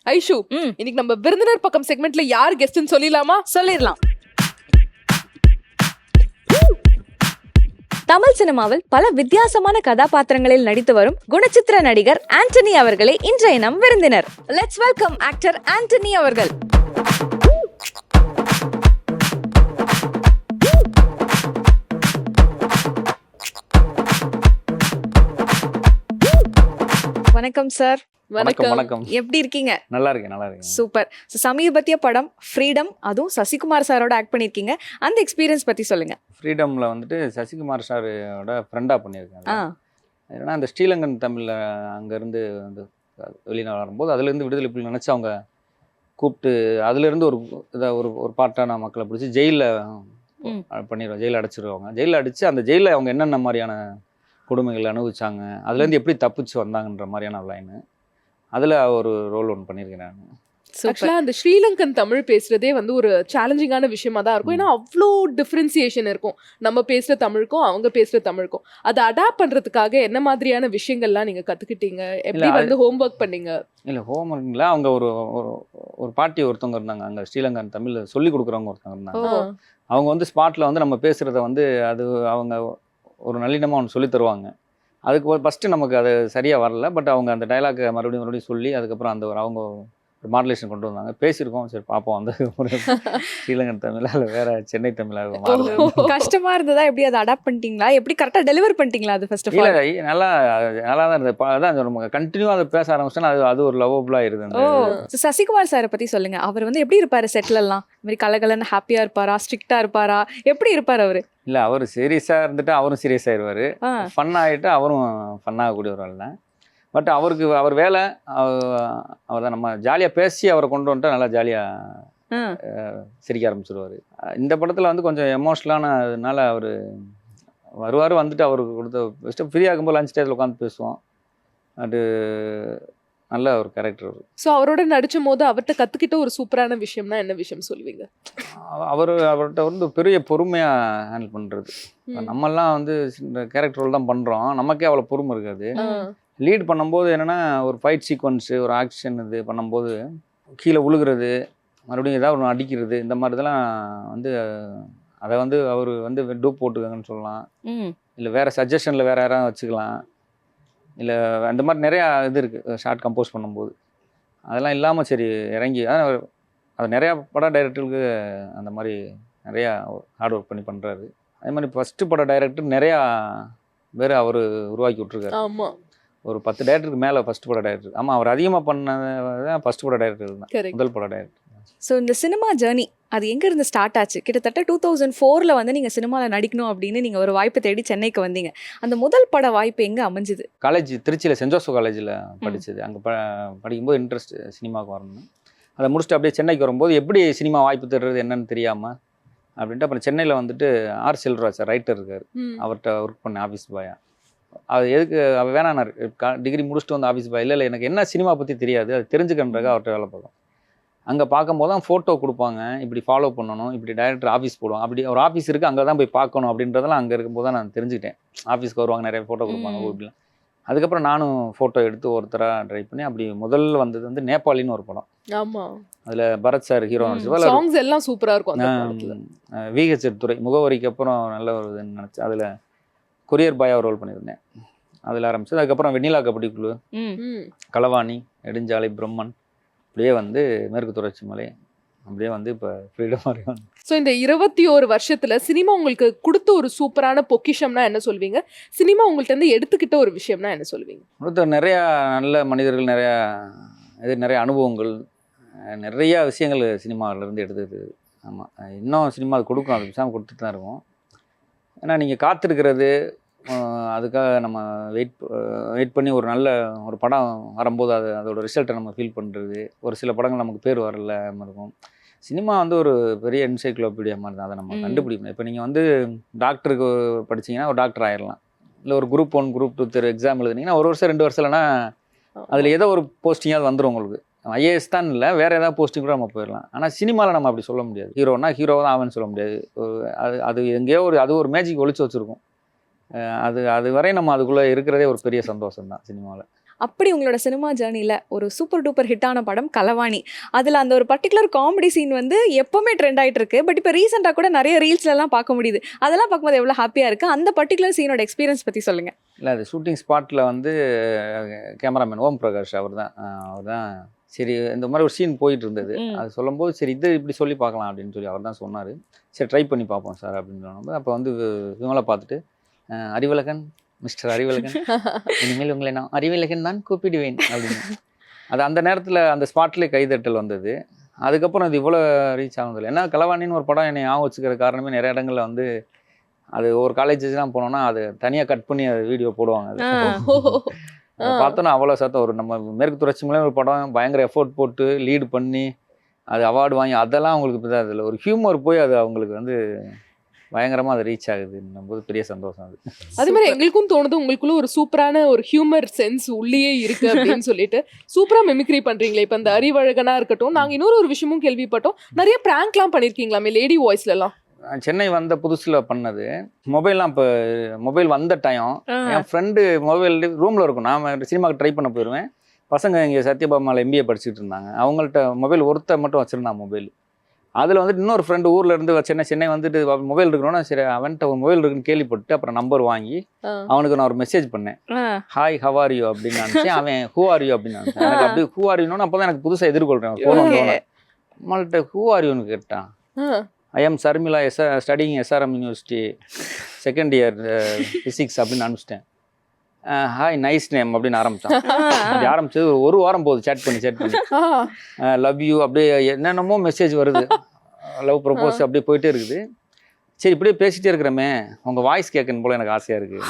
ஐஷு, இன்னைக்கு நம்ம விருந்தினர் பக்கம் செக்மெண்ட்ல யார் கெஸ்ட்னு சொல்லிடலாமா? சொல்லிடலாம். தமிழ் சினிமாவில் பல வித்தியாசமான கதாபாத்திரங்களில் நடித்து வரும் குணச்சித்திர நடிகர் ஆண்டனி அவர்களே இன்றைய நம் விருந்தினர். லெட்ஸ் வெல்கம் ஆக்டர் ஆண்டனி அவர்கள். வணக்கம் சார். வணக்கம். எப்படி இருக்கீங்க? நல்லா இருக்கேன். சூப்பர். சமீபத்திய படம் ஃப்ரீடம், அதுவும் சசிகுமார் சாரோட ஆக்ட் பண்ணிருக்கீங்க. அந்த எக்ஸ்பீரியன்ஸ் பத்தி சொல்லுங்க. ஃப்ரீடம்ல வந்துட்டு சசிகுமார் சாரோட ஃப்ரெண்டா பண்ணியிருக்கேன். ஏன்னா அந்த ஸ்ரீலங்கன் தமிழ்ல அங்கேருந்து வந்து வெளிநாடு வரும்போது அதுலேருந்து விடுதலை புலி நினச்சி அவங்க கூப்பிட்டு அதுலேருந்து ஒரு பார்ட்டான மக்களை பிடிச்சி ஜெயிலில் பண்ணிடுவோம். ஜெயிலில் அடைச்சிடுவாங்க. ஜெயிலில் அடித்து அந்த ஜெயிலில் அவங்க என்னென்ன மாதிரியான கொடுமைகள் அனுபவிச்சாங்க, அதுலேருந்து எப்படி தப்பிச்சு வந்தாங்கன்ற மாதிரியான லைனு அதில் ஒரு ரோல் ஒன்று பண்ணியிருக்கேன் நான். ஆக்சுவலா அந்த ஸ்ரீலங்கன் தமிழ் பேசுறதே வந்து ஒரு சேலஞ்சிங்கான விஷயமா தான் இருக்கும். ஏன்னா அவ்வளோ டிஃபரன்சியேஷன் இருக்கும் நம்ம பேசுற தமிழுக்கும் அவங்க பேசுற தமிழுக்கும். அதை அடாப்ட் பண்றதுக்காக என்ன மாதிரியான விஷயங்கள்லாம் நீங்க கத்துக்கிட்டீங்க? எப்படி வந்து ஹோம்ஒர்க் பண்ணீங்க? இல்லை ஹோம்ஒர்க்ல அவங்க ஒரு பாட்டி ஒருத்தவங்க இருந்தாங்க, அங்கே ஸ்ரீலங்கன் தமிழ் சொல்லி கொடுக்குறவங்க ஒருத்தவங்க இருந்தாங்க. அவங்க வந்து ஸ்பாட்டில் வந்து நம்ம பேசுகிறத வந்து அது அவங்க ஒரு நல்லினமாக ஒன்று சொல்லி தருவாங்க. அதுக்கு ஃபஸ்ட்டு நமக்கு அது சரியாக வரல. பட் அவங்க அந்த டைலாக்கை மறுபடியும் சொல்லி அதுக்கப்புறம் அந்த அவங்க ஒரு மாடுலேஷன் கொண்டு வந்தாங்க. பேசியிருக்கோம், சரி பார்ப்போம் அந்த ஸ்ரீலங்கன் தமிழா இல்லை வேற சென்னை தமிழாக. கஷ்டமா இருந்ததா? எப்படி அதை அடாப்ட் பண்ணிட்டீங்களா? எப்படி கரெக்டாக டெலிவர் பண்ணிட்டீங்களா? அது ஃபர்ஸ்ட் ஆஃப் ஆல் இல்லை நல்லா தான் இருந்தது. அதான் நம்ம கண்டினியூ அதை பேச ஆரம்பிச்சோன்னா அது ஒரு லவ்வபுளாக இருந்தது. சசிகுமார் சாரை பற்றி சொல்லுங்க. அவர் வந்து எப்படி இருப்பாரு செட்லலாம்? இந்த மாதிரி கலகலன்னு ஹாப்பியாக இருப்பாரா, ஸ்ட்ரிக்டாக இருப்பாரா, எப்படி இருப்பார் அவர்? இல்லை அவர் சீரியஸாக இருந்துட்டு அவரும் சீரியஸ் ஆயிடுவார், ஃபன் ஆகிட்டு அவரும் ஃபன்னாகக்கூடிய ஒரு ஆள் தான். பட் அவர் வேலை அவர் தான். நம்ம ஜாலியாக பேசி அவரை கொண்டு வந்துட்டா நல்லா ஜாலியாக சிரிக்க ஆரம்பிச்சிடுவார். இந்த படத்தில் வந்து கொஞ்சம் எமோஷ்னலானதுனால அவர் வருவார். வந்துட்டு அவருக்கு கொடுத்த ஃபஸ்ட்டு ஃப்ரீயாக இருக்கும்போது லஞ்ச் டேத்தில் உட்காந்து பேசுவோம். அது நல்ல ஒரு கேரக்டர். ஸோ அவரோட நடிச்சும் போது அவர்கிட்ட கற்றுக்கிட்ட ஒரு சூப்பரான விஷயம்னா என்ன விஷயம் சொல்லுவீங்க? அவர்கிட்ட வந்து பெரிய பொறுமையாக ஹேண்டில் பண்ணுறது. நம்மெல்லாம் வந்து கேரக்டர் ரோல் தான் பண்ணுறோம், நமக்கே அவ்வளோ பொறுமை இருக்காது. லீட் பண்ணும்போது என்னென்னா ஒரு ஃபைட் சீக்வன்ஸு ஒரு ஆக்ஷன் இது பண்ணும்போது கீழே உழுகிறது, மறுபடியும் ஏதாவது ஒன்று அடிக்கிறது, இந்த மாதிரி இதெல்லாம் வந்து அதை வந்து அவர் வந்து டூப் போட்டுக்கங்கன்னு சொல்லலாம். இல்லை வேறு சஜஷனில் வேறு யாராவது வச்சுக்கலாம். இல்லை அந்த மாதிரி நிறையா இது இருக்குது ஷார்ட் கம்போஸ் பண்ணும்போது. அதெல்லாம் இல்லாமல் சரி இறங்கி அது நிறையா படம் டைரக்டருக்கு அந்த மாதிரி நிறையா ஹார்ட் ஒர்க் பண்ணி பண்ணுறாரு. அதே மாதிரி ஃபஸ்ட்டு படம் டைரக்டர் நிறையா பேர் அவர் உருவாக்கி விட்ருக்காரு. ஆமாம், ஒரு 10 டைரக்டருக்கு மேலே ஃபஸ்ட் படம் டைரக்டர். ஆமாம், அவர் அதிகமாக பண்ணதான் ஃபஸ்ட் படம் டைரக்டர் தான், முதல் படம் டைரக்டர். ஸோ இந்த சினிமா ஜேர்னி அது எங்கேருந்து ஸ்டார்ட் ஆச்சு? கிட்டத்தட்ட 2004 வந்து நீங்கள் சினிமாவில் நடிக்கணும் அப்படின்னு நீங்கள் ஒரு வாய்ப்பு தேடி சென்னைக்கு வந்தீங்க. அந்த முதல் பட வாய்ப்பு எங்கே அமைஞ்சுது? காலேஜ் திருச்சியில் சென்ட் ஜோசப் காலேஜில் படித்தது. அங்கே படிக்கும்போது இன்ட்ரெஸ்ட் சினிமாவுக்கு வரணும். அதை முடிச்சுட்டு அப்படியே சென்னைக்கு வரும்போது எப்படி சினிமா வாய்ப்பு தர்றது என்னன்னு தெரியாமல் அப்படின்ட்டு அப்புறம் சென்னையில் வந்துட்டு ஆர் செல்வராஜ் ரைட்டர் இருக்கார், அவர்கிட்ட ஒர்க் பண்ண ஆஃபீஸ் பாயா. அது எதுக்கு அவர் வேணான்னாரு, டிகிரி முடிச்சுட்டு வந்து ஆஃபீஸ் பாய். இல்லை எனக்கு என்ன சினிமா பற்றி தெரியாது, அது தெரிஞ்சுக்கன்றதுக்காக அவர்கிட்ட வேலை பார்க்கும். அங்கே பார்க்கும்போது தான் ஃபோட்டோ கொடுப்பாங்க, இப்படி ஃபாலோ பண்ணணும், இப்படி டைரக்டர் ஆஃபீஸ் போடுவோம், அப்படி ஒரு ஆஃபீஸ் இருக்குது அங்கே தான் போய் பார்க்கணும் அப்படின்றதெல்லாம் அங்கே இருக்கும்போது தான் நான் தெரிஞ்சுக்கிட்டேன். ஆஃபீஸ்க்கு வருவாங்க, நிறைய ஃபோட்டோ கொடுப்பாங்க அப்படிலாம். அதுக்கப்புறம் நானும் ஃபோட்டோ எடுத்து ஒருத்தராக ட்ரை பண்ணி அப்படி முதல்ல வந்தது வந்து நேபாளின்னு ஒரு படம். ஆமாம், அதில் பரத் சார் ஹீரோ சாங்ஸ் எல்லாம் சூப்பராக இருக்கும். விஹெச்எட் துறை முகவரிக்கு அப்புறம் நல்ல ஒரு இதுன்னு நினச்சேன். அதில் கொரியர் பாயாக ரோல் பண்ணியிருந்தேன். அதில் ஆரம்பிச்சது. அதுக்கப்புறம் வெண்ணிலா கபடி குழு, களவாணி, நெடுஞ்சாலை, பிரம்மன், அப்படியே வந்து மேற்கு தொடர்ச்சி மலை, அப்படியே வந்து இப்போ ஃப்ரீடம் மாதிரி வந்து. ஸோ இந்த 21 வருஷத்துல சினிமா உங்களுக்கு கொடுத்த ஒரு சூப்பரான பொக்கிஷம்னா என்ன சொல்வீங்க? சினிமா உங்கள்கிட்ட இருந்து எடுத்துக்கிட்ட ஒரு விஷயம்னா என்ன சொல்வீங்க? கொடுத்த நிறையா நல்ல மனிதர்கள், நிறைய அனுபவங்கள், நிறையா விஷயங்கள் சினிமாவிலேருந்து எடுத்துக்கிது. ஆமாம், இன்னும் சினிமா அது கொடுக்கும், அது விஷயம் கொடுத்துட்டு தான் இருக்கும். ஏன்னா நீங்கள் காத்திருக்கிறது, அதுக்காக நம்ம வெயிட் பண்ணி ஒரு நல்ல ஒரு படம் வரும்போது அதோட ரிசல்ட்டை நம்ம ஃபீல் பண்ணுறது. ஒரு சில படங்கள் நமக்கு பேர் வரல இருக்கும். சினிமா வந்து ஒரு பெரிய என்சைக்ளோபீடியா மாதிரி தான், அதை நம்ம கண்டுபிடிக்கணும். இப்போ நீங்கள் வந்து டாக்டருக்கு படிச்சிங்கன்னா ஒரு டாக்டர் ஆயிடலாம். இல்லை ஒரு குரூப் 1 குரூப் 2 எக்ஸாம் எழுதுனீங்கன்னா ஒரு வருஷம் 2 வருஷம் இல்லைன்னா அதில் ஏதோ ஒரு போஸ்டிங்காவது வந்துடும் உங்களுக்கு. ஐஏஎஸ் தான் இல்லை, வேறு ஏதாவது போஸ்டிங் கூட நம்ம போயிடலாம். ஆனால் சினிமாவில் நம்ம அப்படி சொல்ல முடியாது. ஹீரோனா ஹீரோவை தான் ஆகுன்னு சொல்ல முடியாது. அது எங்கேயோ அது ஒரு மேஜிக் ஒழிச்சு வச்சுருக்கும். அது வரை நம்ம அதுக்குள்ளே இருக்கிறதே ஒரு பெரிய சந்தோஷம் தான் சினிமாவில். அப்படி உங்களோட சினிமா ஜேர்னியில் ஒரு சூப்பர் டூப்பர் ஹிட்டான படம் கலவாணி. அதில் அந்த ஒரு பர்டிகுலர் காமெடி சீன் வந்து எப்போவுமே ட்ரெண்ட் ஆகிட்டு இருக்கு. பட் இப்போ ரீசெண்டாக கூட நிறைய ரீல்ஸ்லாம் பார்க்க முடியுது. அதெல்லாம் பார்க்கும்போது எவ்வளோ ஹாப்பியாக இருக்குது. அந்த பர்டிகுலர் சீனோட எக்ஸ்பீரியன்ஸ் பற்றி சொல்லுங்கள். இல்லை, அது ஷூட்டிங் ஸ்பாட்டில் வந்து கேமராமேன் ஓம் பிரகாஷ் அவர் தான் சரி இந்த மாதிரி ஒரு சீன் போயிட்டு இருந்தது. அது சொல்லும்போது சரி இது இப்படி சொல்லி பார்க்கலாம் அப்படின்னு சொல்லி அவர் தான் சொன்னார். சரி ட்ரை பண்ணி பார்ப்போம் சார் அப்படின்னு சொன்னோம். அப்போ வந்து இவங்கள பார்த்துட்டு அறிவழகன், மிஸ்டர் அறிவழகன், இனிமேல் உங்களை நான் அறிவழகன் தான் கூப்பிடுவேன் அப்படின்னு. அது அந்த நேரத்தில் அந்த ஸ்பாட்லேயே கைதட்டல் வந்தது. அதுக்கப்புறம் அது இவ்வளோ ரீச் ஆகுதில்லை. ஏன்னா கலவாணின்னு ஒரு படம் என்னை ஞாபகம் வச்சுக்கிற காரணமே நிறைய இடங்களில் வந்து அது ஒரு காலேஜஸ்லாம் போனோம்னா அது தனியாக கட் பண்ணி அது வீடியோ போடுவாங்க. அது பார்த்தோன்னா அவ்வளோ சத்தம். ஒரு நம்ம மேற்கு தொடர்ச்சி மலை ஒரு படம் பயங்கர எஃபோர்ட் போட்டு லீடு பண்ணி அது அவார்டு வாங்கி அதெல்லாம் அவங்களுக்கு இப்போ தான் அதில் ஒரு ஹியூமர் போய் அது அவங்களுக்கு வந்து பயங்கரமாக அது ரீச் ஆகுதுன்னும் போது பெரிய சந்தோஷம் அது. அதே மாதிரி எங்களுக்கும் தோணுது உங்களுக்குள்ள ஒரு சூப்பரான ஒரு ஹியூமர் சென்ஸ் உள்ளேயே இருக்கு அப்படின்னு சொல்லிட்டு சூப்பரா மெமிக்ரி பண்றீங்களே. இப்ப இந்த அறிவழகனா இருக்கட்டும், நாங்க இன்னொரு ஒரு விஷயமும் கேள்விப்பட்டோம், நிறைய பிராங்க்லாம் பண்ணிருக்கீங்களாமே லேடி வாய்ஸ்ல எல்லாம். சென்னை வந்த புதுசில் பண்ணது. மொபைல்லாம் இப்போ மொபைல் வந்த டைம் என் ஃப்ரெண்டு மொபைல் ரூமில் இருக்கும். நான் சினிமாவுக்கு ட்ரை பண்ண போயிடுவேன். பசங்க இங்கே சத்யபாமாவில் MBA படிச்சுட்டு இருந்தாங்க. அவங்கள்ட்ட மொபைல் ஒருத்தர் மட்டும் வச்சுருந்தான் மொபைல். அதில் வந்துட்டு இன்னொரு ஃப்ரெண்டு ஊரில் இருந்து சென்னை வந்துட்டு மொபைல் இருக்கணும்னா சரி அவன்கிட்ட ஒரு மொபைல் இருக்குன்னு கேள்விப்பட்டு அப்புறம் நம்பர் வாங்கி அவனுக்கு நான் ஒரு மெசேஜ் பண்ணேன். ஹாய் ஹவ் ஆர் யூ அப்படின்னு நினச்சேன். அவன் ஹூ ஆர் யூ அப்படின்னு நினச்சேன். எனக்கு அப்படி ஹூ ஆர் யூன்னு அப்போ தான் எனக்கு புதுசாக எதிர்கொள்கிறேன். ஃபோன் நம்மள்கிட்ட ஹூ ஆர் யூன்னு கேட்டான். I am Sharmila studying SRM university second year physics அப்படின்னு அனுப்பிச்சிட்டேன். ஹாய் நைஸ் நேம் அப்படின்னு ஆரம்பித்தான். அப்படி ஆரம்பிச்சது ஒரு வாரம் போகுது. சேட் பண்ணி லவ் யூ அப்படியே என்னென்னமோ மெசேஜ் வருது. லவ் ப்ரப்போஸ் அப்படியே போயிட்டே இருக்குது. சரி இப்படியே பேசிகிட்டே இருக்கிறமே உங்கள் வாய்ஸ் கேட்கணும் போல் எனக்கு ஆசையாக இருக்குது.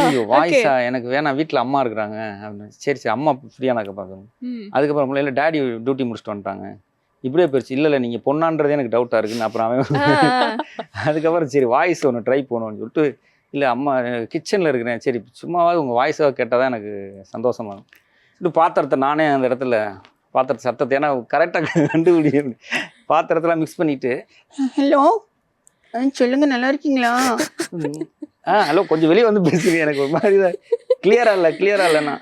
ஐயோ வாய்ஸா எனக்கு வேணாம், வீட்டில் அம்மா இருக்கிறாங்க அப்படின்னு. சரி அம்மா ஃப்ரீயானாக்க பார்க்கணும். அதுக்கப்புறம் இல்லை டேடி டியூட்டி முடிச்சுட்டு வந்துட்டாங்க. இப்படியே போயிடுச்சு. இல்லை நீங்கள் பொண்ணான்றதே எனக்கு டவுட்டாக இருக்குன்னு அப்புறம் அவன் அதுக்கப்புறம் சரி வாய்ஸ் ஒன்று ட்ரை பண்ணணும்னு சொல்லிட்டு இல்லை அம்மா கிச்சனில் இருக்கிறேன், சரி சும்மாவது உங்கள் வாய்ஸாக கேட்டால் தான் எனக்கு சந்தோஷமாகும். இப்படி பாத்திரத்தை நானே அந்த இடத்துல பாத்திரத்தை சத்தத்தை ஏன்னா கரெக்டாக கண்டுபிடிக்க பாத்திரத்தெல்லாம் மிக்ஸ் பண்ணிவிட்டு ஹலோ சொல்லுங்கள் நல்லா இருக்கீங்களா, ஹலோ கொஞ்சம் வெளியே வந்து பேசுகிறேன், எனக்கு ஒரு மாதிரி தான் கிளியராக இல்லைண்ணா.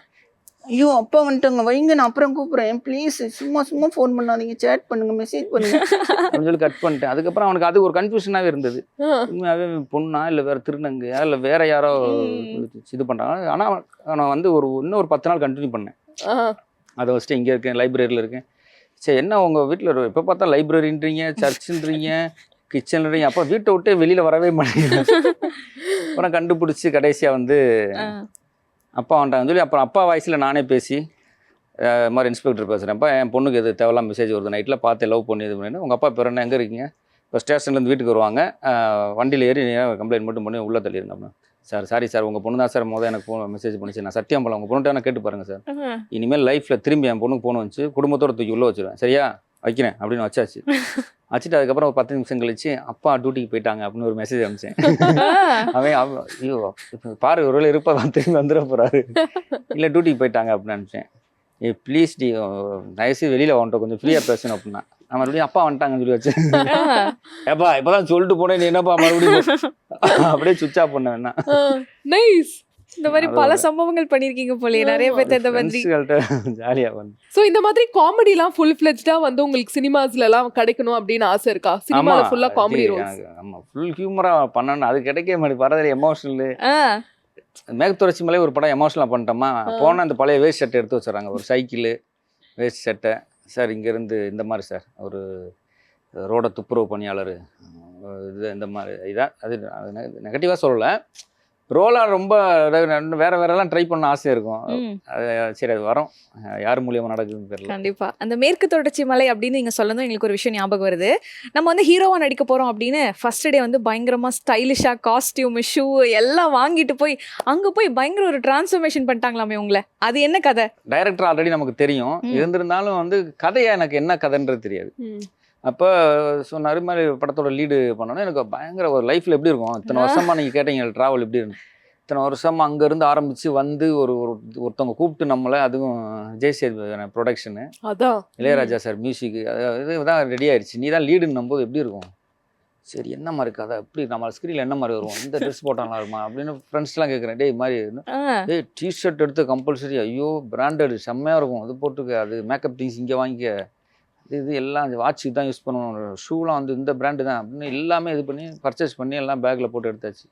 ஐயோ அப்பா வந்துட்டாங்க வைங்க நான் அப்புறம் கூப்பிட்றேன் ப்ளீஸ் சும்மா ஃபோன் பண்ணாதீங்க, சேட் பண்ணுங்க, மெசேஜ் பண்ணுங்க அப்படின்னு சொல்லி கட் பண்ணிட்டேன். அதுக்கப்புறம் அவனுக்கு அது ஒரு கன்ஃபியூஷனாகவே இருந்தது. உண்மையாகவே பொண்ணா இல்லை வேறு திருநங்கையா இல்லை வேற யாரோ இது பண்ணுறாங்க. ஆனால் நான் வந்து இன்னும் 10 நாள் கண்டினியூ பண்ணேன். அதை வச்சுட்டு இங்கே இருக்கேன், லைப்ரரியில் இருக்கேன். சரி என்ன உங்கள் வீட்டில் எப்போ பார்த்தா லைப்ரரின்றீங்க, சர்ச்சுன்றீங்க, கிச்சன்ன்றீங்க, அப்போ வீட்டை விட்டே வெளியில் வரவே மாட்டேங்க. அப்புறம் கண்டுபிடிச்சி கடைசியாக வந்து அப்பா வந்துட்டாங்கன்னு சொல்லி அப்புறம் அப்பா வாய்ஸில் நானே பேசி மாதிரி இன்ஸ்பெக்டர் பேசுகிறேன்ப்பா என் பொண்ணுக்கு எது தேவையில்லாம் மெசேஜ் வருது நைட்டில் பார்த்து லவ் பண்ணி இது பண்ணி உங்கள் அப்பா பேர் என்ன எங்கே இருக்கீங்க, இப்போ ஸ்டேஷன்லேருந்து வீட்டுக்கு வருவாங்க, வண்டியில் ஏறி கம்ப்ளைண்ட் மட்டும் பண்ணி உள்ளே தள்ளிடுங்க அப்படின்னு. சாரி சார் உங்கள் பொண்ணு தான் சார் எனக்கு ஃபோன் மெசேஜ் பண்ணிச்சு, நான் சத்தியம் போல உங்கள் பொண்ணுகிட்ட கேட்டு பாருங்கள் சார், இனிமேல் லைஃப்பில் திரும்பி என் பொண்ணுக்கு ஃபோன் வந்துச்சு குடும்பத்தோடு தூக்கி உள்ளே வச்சுருவேன் சரியா வைக்கிறேன் அப்படின்னு வச்சாச்சு. வச்சுட்டு அதுக்கப்புறம் ஒரு 10 நிமிஷம் கழிச்சு அப்பா டியூட்டிக்கு போயிட்டாங்க அப்படின்னு ஒரு மெசேஜ் அனுப்பிச்சேன். அவன் ஐயோ இப்போ பாரு ஒருவேளை இருப்பா திரும்பி வந்துட போகிறாரு, இல்லை டியூட்டிக்கு போயிட்டாங்க அப்படின்னு அனுப்பிச்சேன். ப்ளீஸ் தயவுசெய்து வெளியில் வந்துட்டோம் கொஞ்சம் ஃப்ரீயாக பேசணும் அப்படின்னா. நான் மறுபடியும் அப்பா வந்துட்டாங்கன்னு சொல்லி வச்சேன். ஏப்பா இப்போதான் சொல்லிட்டு போனேன் நீ என்னப்பா மறுபடியும் அப்படியே சுவிட்ச் ஆஃப் பண்ண வேணா. இந்த மாதிரி பல சம்பவங்கள் பண்ணிருக்கீங்க போலயே நிறைய பேர் இந்த மாதிரி ஜாலியா வந்து. சோ இந்த மாதிரி காமெடி எல்லாம் ஃபுல் ஃப்ளெஜ்டா வந்து உங்களுக்கு சினிமாஸ்ல எல்லாம் கிடைக்கணும் அப்படின்னு ஆசை இருக்கா? சினிமால ஃபுல்லா காமெடி ரோல்ஸ். ஆமா ஃபுல் ஹியூமரா பண்ணனும், அது கிடைக்கவே மாட்டேங்குது. வரதுல எமோஷனல் மேற்கு தொடர்ச்சி மலை ஒரு படம் எமோஷனலா பண்ணிட்டோமா, போன அந்த பழைய வேஸ்ட் ஷர்ட் எடுத்து வச்சுறாங்க, ஒரு சைக்கிள் வேஸ்ட் ஷர்ட்டை. சார் இங்கேருந்து இந்த மாதிரி சார் ஒரு ரோட துப்புரவு பணியாளர் இது இந்த மாதிரி இதான். அது நெகட்டிவாக சொல்லலை, ரோலாக ரொம்ப வேறெல்லாம் ட்ரை பண்ண ஆசையாக இருக்கும். அது சரி அது வரும், யார் மூலியமாக நடக்குதுன்னு தெரியல. கண்டிப்பாக அந்த மேற்கு தொடர்ச்சி மலை அப்படின்னு நீங்கள் சொல்லணும் எங்களுக்கு ஒரு விஷயம் ஞாபகம் வருது. நம்ம வந்து ஹீரோவாக நடிக்க போகிறோம் அப்படின்னு ஃபர்ஸ்ட் டே வந்து பயங்கரமாக ஸ்டைலிஷாக காஸ்டியூம் ஷூ எல்லாம் வாங்கிட்டு போய் அங்கே போய் பயங்கர ஒரு டிரான்ஸ்ஃபர்மேஷன் பண்ணிட்டாங்களாமே உங்களை, அது என்ன கதை? டைரக்டர் ஆல்ரெடி நமக்கு தெரியும், இருந்திருந்தாலும் வந்து கதையா எனக்கு என்ன கதைன்றது தெரியாது. அப்போ சொன்னார் மாதிரி படத்தோட லீடு பண்ணோன்னா எனக்கு பயங்கர ஒரு லைஃப்பில் எப்படி இருக்கும், இத்தனை வருஷமாக நீங்கள் கேட்டீங்க ட்ராவல் எப்படி இருக்கு, இத்தனை வருஷமாக அங்கேருந்து ஆரம்பித்து வந்து ஒருத்தவங்க கூப்பிட்டு நம்மளை, அதுவும் விஜய் சேதுபதி ப்ரொடக்ஷனு, அதான் இளையராஜா சார் மியூசிக்கு, இது தான் ரெடி ஆயிடுச்சு, நீ தான் லீடுன்னும் போது எப்படி இருக்கும். சரி என்னம்மா இருக்கு அதை எப்படி நம்ம ஸ்க்ரீனில் என்ன மாதிரி வருவோம், இந்த ட்ரெஸ் போட்டால் நல்லா இருக்குமா அப்படின்னு ஃப்ரெண்ட்ஸ்லாம் கேட்குறேன். டேய் மாதிரி டேய் டிஷர்ட் எடுத்து கம்பல்சரி, ஐயோ பிராண்டட் செம்மையாக இருக்கும், அது போட்டுக்க, அது மேக்கப் திங்ஸ் இங்கே வாங்கிக்க, இது எல்லாம் வாட்சுக்கு தான் யூஸ் பண்ணணும், ஷூலாம் வந்து இந்த பிராண்டு தான் அப்படின்னு எல்லாமே இது பண்ணி பர்ச்சேஸ் பண்ணி எல்லாம் பேக்கில் போட்டு எடுத்தாச்சு.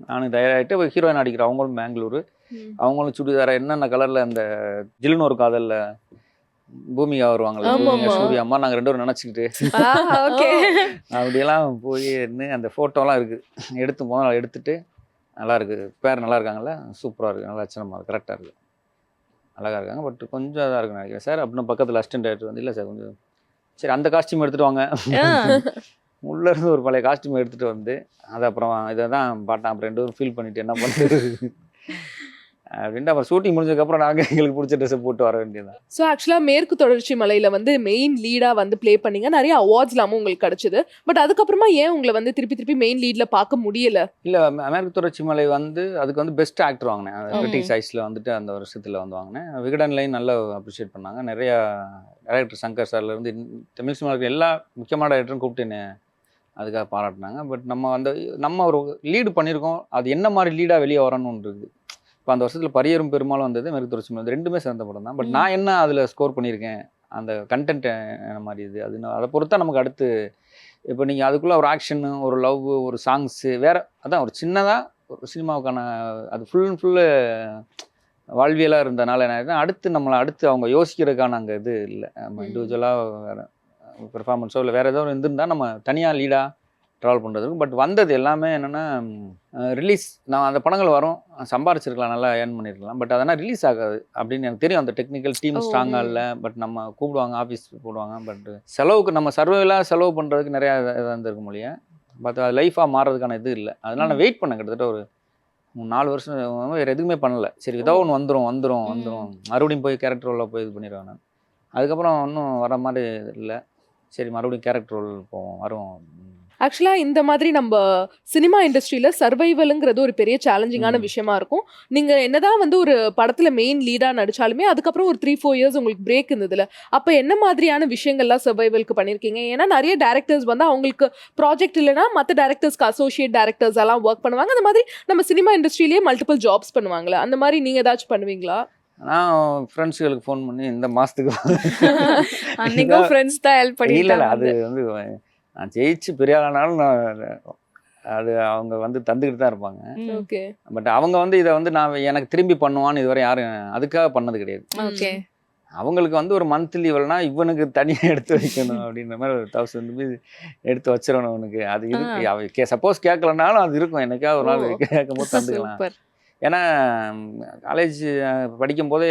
நானும் தயாராகிட்டு ஹீரோயின் அடிக்கிறேன். அவங்களும் பெங்களூரு, அவங்களும் சுடிதார என்னென்ன கலரில் அந்த ஜில்லுன்னு ஒரு காதலில் பூமிகா வருவாங்களே, பூமிகா சூர்யா அம்மா, நாங்கள் 2 பேரும் நினச்சிக்கிட்டு அப்படியெல்லாம் போய் அந்த ஃபோட்டோலாம் இருக்குது எடுத்து முதல்ல எடுத்துகிட்டு, நல்லா இருக்குது பேர் நல்லா இருக்காங்களா, சூப்பராக இருக்குது, நல்லா அச்சனமாக இருக்குது, கரெக்டாக இருக்குது, அழகாக இருக்காங்க, பட் கொஞ்சம் இதாக இருக்குன்னு நினைக்கிறேன் சார் அப்படின்னு பக்கத்தில் அசிஸ்டன்ட் டைரக்டர் வந்து, இல்லை சார் கொஞ்சம் சரி அந்த காஸ்டியூம் எடுத்துகிட்டு வாங்க உள்ளேருந்து ஒரு பழைய காஸ்டியூம் எடுத்துகிட்டு வந்து அதை அப்புறம் இதை தான் பாட்டேன். அப்புறம் 2 பேரும் ஃபீல் பண்ணிவிட்டு என்ன பண்ணுறது அப்படின்ட்டு அப்புறம் ஷூட்டிங் முடிஞ்சதுக்கப்புறம் நாங்கள் எங்களுக்கு பிடிச்ச ட்ரெஸ்ஸை போட்டு வர வேண்டியதான். ஸோ ஆக்சுவலாக மேற்கு தொடர்ச்சி மலையில் வந்து மெயின் லீடாக வந்து ப்ளே பண்ணீங்க, நிறைய அவார்ட்ஸ்லாமும் உங்களுக்கு கிடச்சிது. பட் அதுக்கப்புறமா ஏன் உங்களை வந்து திருப்பி மெயின் லீடில் பார்க்க முடியல? இல்லை, மேற்கு தொடர்ச்சி மலை வந்து அதுக்கு வந்து பெஸ்ட் ஆக்டர் வாங்கினேன், கிரிட்டிக் சைஸில் வந்துட்டு அந்த வருஷத்தில் வந்து வாங்கினேன். விகடன் லைன் நல்லா அப்ரிஷியேட் பண்ணாங்க. நிறையா டைரக்டர் சங்கர் சார்லேருந்து தமிழ் சினிமாவுக்கு எல்லா முக்கியமான டைரக்டரும் கூப்பிட்டு அதுக்காக பாராட்டினாங்க. பட் நம்ம ஒரு லீடு பண்ணியிருக்கோம், அது என்ன மாதிரி லீடாக வெளியே வரணும்னு இருக்குது. இப்போ அந்த வருஷத்தில் பரியரும் பெருமாளும் வந்தது, மேற்கு தொடர்ச்சி மலை, 2மே சிறந்த படம் தான். பட் நான் என்ன அதில் ஸ்கோர் பண்ணியிருக்கேன், அந்த கண்டென்ட் என்ன மாதிரி இது, அது அதை பொறுத்தா நமக்கு அடுத்து. இப்போ நீங்கள் அதுக்குள்ளே ஒரு ஆக்ஷனு, ஒரு லவ், ஒரு சாங்ஸு, வேறு அதான் ஒரு சின்னதாக ஒரு சினிமாவுக்கான அது ஃபுல் அண்ட் ஃபுல்லு வாழ்வியலாக இருந்தனால என்ன ஆயிடுச்சுன்னா, அடுத்து அவங்க யோசிக்கிறதுக்கான அங்கே இது இல்லை. நம்ம இண்டிவிஜுவலாக வேறு பெர்ஃபார்மன்ஸோ இல்லை வேறு ஏதோ இருந்திருந்தால் நம்ம தனியாக லீடாக ட்ராவல் பண்ணுறதுக்கு. பட் வந்தது எல்லாமே என்னென்னா ரிலீஸ், நான் அந்த படங்கள் வரும், சம்பாரிச்சிருக்கலாம், நல்லா ஏர்ன் பண்ணியிருக்கலாம், பட் அதனால் ரிலீஸ் ஆகாது அப்படின்னு எனக்கு தெரியும். அந்த டெக்னிக்கல் டீம் ஸ்ட்ராங்காக இல்லை, பட் நம்ம கூப்பிடுவாங்க, ஆஃபீஸ் போடுவாங்க, பட் செலவுக்கு நம்ம சர்வைலாக செலவு பண்ணுறதுக்கு நிறையா இதாக இருந்திருக்க முடியும். பட் அது லைஃபாக மாறுறதுக்கான இது இல்லை. அதனால் நான் வெயிட் பண்ணேன் கிட்டத்தட்ட ஒரு 4 வருஷம் வேறு எதுவுமே பண்ணலை. சரி ஏதோ ஒன்று வந்துடும் மறுபடியும் போய் கேரக்டர் ரோலில் போய் இது பண்ணிடுவேன் நான். அதுக்கப்புறம் இன்னும் வர மாதிரி இல்லை. சரி மறுபடியும் கேரக்டர் ரோல் வரும். ஆக்சுவலாக இந்த மாதிரி நம்ம சினிமா இண்டஸ்ட்ரியில் சர்வைவலுங்கிறது ஒரு பெரிய சேலஞ்சிங்கான விஷயமா இருக்கும். நீங்கள் என்னதான் வந்து ஒரு படத்தில் மெயின் லீடாக நடித்தாலுமே அதுக்கப்புறம் ஒரு 3-4 இயர்ஸ் உங்களுக்கு பிரேக் இருந்ததில்ல. அப்போ என்ன மாதிரியான விஷயங்கள்லாம் சர்வைவலுக்கு பண்ணியிருக்கீங்க? ஏன்னா நிறைய டேரக்டர்ஸ் வந்து அவங்களுக்கு ப்ராஜெக்ட் இல்லைனா மற்ற டேரக்டர்ஸ்க்கு அசோசியேட் டேரக்டர்ஸ் எல்லாம் ஒர்க் பண்ணுவாங்க. அந்த மாதிரி நம்ம சினிமா இண்டஸ்ட்ரியிலேயே மல்டிபிள் ஜாப்ஸ் பண்ணுவாங்களே, அந்த மாதிரி நீங்கள் ஏதாச்சும் பண்ணுவீங்களா? நான் ஃப்ரெண்ட்ஸுகளுக்கு ஃபோன் பண்ணி இந்த மாதத்துக்கு அன்னைக்கும் ஃப்ரெண்ட்ஸ் தான் ஹெல்ப் பண்ணி. இல்லை அது வந்து நான் ஜெயிச்சு பெரிய ஆளானாலும் அது அவங்க வந்து தந்துக்கிட்டு தான் இருப்பாங்க. ஓகே. பட் அவங்க வந்து இதை வந்து நான் எனக்கு திரும்பி பண்ணுவான்னு இதுவரை யாரும் அதுக்காக பண்ணது கிடையாது. ஓகே. அவங்களுக்கு வந்து ஒரு மந்த்லி இவள்னா இவனுக்கு தனியாக எடுத்து வைக்கணும் அப்படின்ற மாதிரி ஒரு 1000 ரூபீஸ் எடுத்து வச்சிடணும் அவனுக்கு. அது இருக்கு, சப்போஸ் கேட்கலனாலும் அது இருக்கும், என்னைக்காவது ஒரு நாள் கேட்கும் போது தந்துக்கலாம். ஏன்னா காலேஜ் படிக்கும் போதே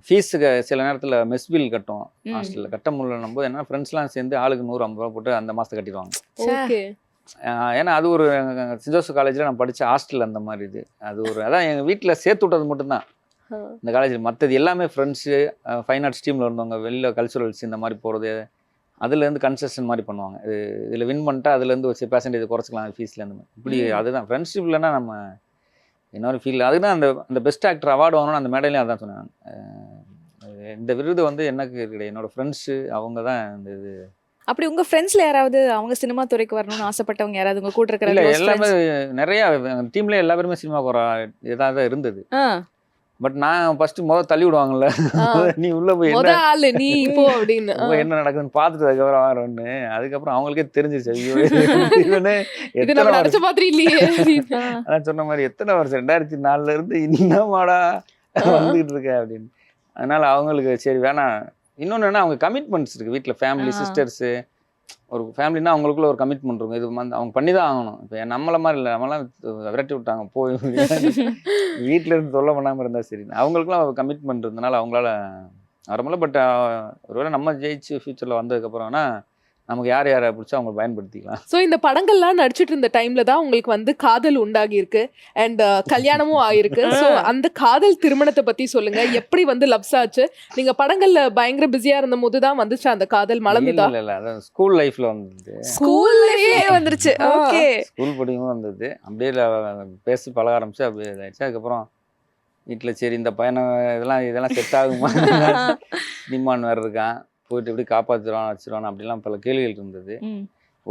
ஃபீஸுக்கு சில நேரத்தில் மெஸ் பில் கட்டும், ஹாஸ்டலில் கட்ட முடியலன்னும் போது என்ன ஃப்ரெண்ட்ஸ்லாம் சேர்ந்து ஆளுக்கு 150 ரூபா போட்டு அந்த மாதத்தை கட்டிடுவாங்க. ஏன்னா அது ஒரு சென்ட் ஜோசப் காலேஜில் நான் படித்த ஹாஸ்டல் அந்த மாதிரி இது. அது ஒரு அதான் எங்கள் வீட்டில் சேர்த்து விட்டது மட்டும்தான் இந்த காலேஜில். மற்றது எல்லாமே ஃப்ரெண்ட்ஸு, ஃபைன் ஆர்ட்ஸ் டீமில் இருந்தவங்க, வெளில கல்ச்சுரல்ஸ் இந்த மாதிரி போகிறது, அதுலேருந்து கன்செஷன் மாதிரி பண்ணுவாங்க. இதில் வின் பண்ணிட்டா அதுலேருந்து ஒரு பெர்சன்டேஜ் குறைச்சிக்கலாம் ஃபீஸ்லேருந்து. இப்படி அதுதான் ஃப்ரெண்ட்ஷிப். இல்லைன்னா நம்ம இன்னொரு ஃபீல். அதுதான் அந்த பெஸ்ட் ஆக்டர் அவார்டு வாங்கணும்னு அந்த மேடையிலையும் அதான் சொன்னேன். இந்த விருது வந்து எனக்கு கிடையாது, என்னோட ஃப்ரெண்ட்ஸு அவங்க தான் இந்த இது. அப்படி உங்கள் ஃப்ரெண்ட்ஸில் யாராவது அவங்க சினிமா துறைக்கு வரணும்னு ஆசைப்பட்டவங்க யாராவது உங்கள் கூட இருக்கிற? இல்லை, எல்லாமே நிறையா டீம்லேயே எல்லா பேருமே சினிமா போகிற ஏதாவது இருந்தது. பட் நான் ஃபர்ஸ்ட் தள்ளி விடுவாங்கல்ல, நீ உள்ள போய் என்ன நடக்குதுன்னு பார்த்துட்டு அதுக்கப்புறம் வரணும்னு. அதுக்கப்புறம் அவங்களுக்கே தெரிஞ்சிருச்சு, ஐயோ இவனு அதான் சொன்ன மாதிரி எத்தனை வருஷம் 2004 இருந்து இன்னமாடா வந்துகிட்டு இருக்க அப்படின்னு. அதனால அவங்களுக்கு சரி வேணாம். இன்னொன்று என்ன, அவங்க கமிட்மெண்ட்ஸ் இருக்குது வீட்டில், ஃபேமிலி, சிஸ்டர்ஸு, ஒரு ஃபேமிலினா அவங்களுக்குள்ள ஒரு கமிட்மெண்ட் இருக்கும். இது வந்து அவங்க பண்ணி தான் ஆகணும். இப்போ நம்மள மாதிரி இல்லை, நம்மளாம் விரட்டி விட்டாங்க போய் வீட்டில் இருந்து தொல்லை பண்ணாமல் இருந்தால் சரி. அவங்களுக்குலாம் ஒரு கமிட்மெண்ட் இருந்தனால அவங்களால வர முடியல. பட் ஒருவேளை நம்ம ஜெயிச்சு ஃபியூச்சரில் வந்ததுக்கப்புறம்னா நமக்கு யார் யாரை பிடிச்சா அவங்க பயன்படுத்திக்கலாம். ஸோ இந்த படங்கள்லாம் நடிச்சிட்டு இருந்த டைம்ல தான் உங்களுக்கு வந்து காதல் உண்டாகி இருக்கு அண்ட் கல்யாணமும் ஆயிருக்கு. ஸோ அந்த காதல் திருமணத்தை பத்தி சொல்லுங்க. எப்படி வந்து லவ்ஸ் ஆச்சு? நீங்க படங்கள்ல பயங்கர பிஸியா இருந்த போது தான் வந்துச்சு அந்த காதல் மலர்ந்துதா? இல்லை, அதான் ஸ்கூல் லைஃப்ல வந்தது. ஸ்கூல்லையே வந்துருச்சு. ஓகே. ஸ்கூல் படிக்கும்போது வந்தது. அப்படியே பேசி பழக ஆரம்பிச்சு அப்படியே இதாகிடுச்சு. அதுக்கப்புறம் வீட்டில் சரி இந்த பையனை இதெல்லாம் செட் ஆகுமா, டிமாண்ட் வேறு இருக்கான், போயிட்டு எப்படி காப்பாற்றிடுவான் வச்சிருவான் அப்படிலாம் பல கேள்விகள் இருந்தது.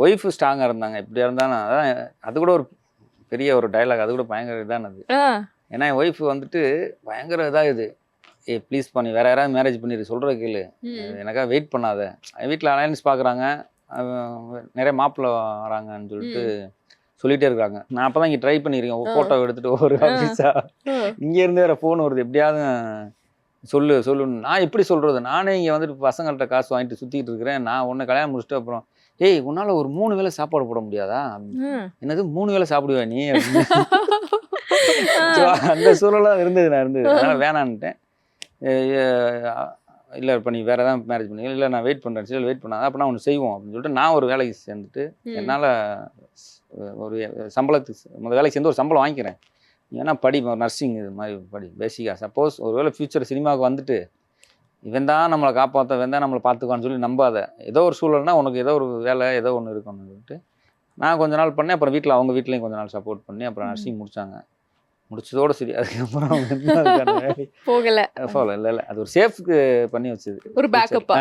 ஒய்ஃபு ஸ்ட்ராங்காக இருந்தாங்க. எப்படியா இருந்தாலும் அதான் அது கூட ஒரு பெரிய ஒரு டயலாக், அது கூட பயங்கர இதானது. ஆ. ஏன்னா என் ஒய்ஃப் வந்துட்டு பயங்கர இதாகுது, ப்ளீஸ் பண்ணி வேற யாராவது மேரேஜ் பண்ணிடு, சொல்கிற கேளு, எனக்காக வெயிட் பண்ணாத. வீட்டில் அலையன்ஸ் பார்க்குறாங்க, நிறைய மாப்பிள்ளை வராங்கன்னு சொல்லிட்டே இருக்காங்க. நான் அப்போ தான் இங்கே ட்ரை பண்ணியிருக்கேன், ஃபோட்டோ எடுத்துகிட்டு ஒரு ஆஃபீஸா இங்கேருந்து வேறு ஃபோன் வருது, எப்படியாவது சொல்லு. நான் எப்படி சொல்கிறது, நானே இங்கே வந்துட்டு பசங்கள்கிட்ட காசு வாங்கிட்டு சுற்றிட்டு இருக்கிறேன். நான் உன்னை கல்யாணம் முடிச்சுட்டு அப்புறம் ஏய் உன்னால் ஒரு 3 வேளை சாப்பாடு போட முடியாதா? என்னது 3 வேளை சாப்பிடுவா நீ? அந்த சூழலாக இருந்தது. அதனால் வேணான்ட்டேன். இல்லை இப்போ நீ வேறு எதாவது மேரேஜ் பண்ணி, இல்லை நான் வெயிட் பண்ணுறேன், சரி வெயிட் பண்ணாத, அப்போ நான் ஒன்று செய்வோம் அப்படின்னு சொல்லிட்டு நான் ஒரு வேலைக்கு சேர்ந்துட்டு என்னால் ஒரு சம்பளத்துக்கு வேலைக்கு சேர்ந்து ஒரு சம்பளம் வாங்கிக்கிறேன். ஏன்னா படி, நர்சிங் இது மாதிரி படி பேசிக்காக. சப்போஸ் ஒரு வேளை ஃப்யூச்சர் சினிமாவுக்கு வந்துட்டு இவன் தான் நம்மளை காப்பாற்ற, இவன் தான் நம்மளை பார்த்துக்குவான்னு சொல்லி நம்பாத. ஏதோ ஒரு சூழல்னா உனக்கு ஏதோ ஒரு வேலை ஏதோ ஒன்று இருக்கணும்னு சொல்லிட்டு நான் கொஞ்ச நாள் பண்ணேன். அப்புறம் வீட்டில் அவங்க வீட்லேயும் கொஞ்ச நாள் சப்போர்ட் பண்ணி அப்புறம் நர்சிங் முடித்தாங்க. முடிச்சதோடு சரி. அதுக்கப்புறம் போகலை. இல்லை அது ஒரு சேஃப்க்கு பண்ணி வச்சது, ஒரு பேக்கப்பா.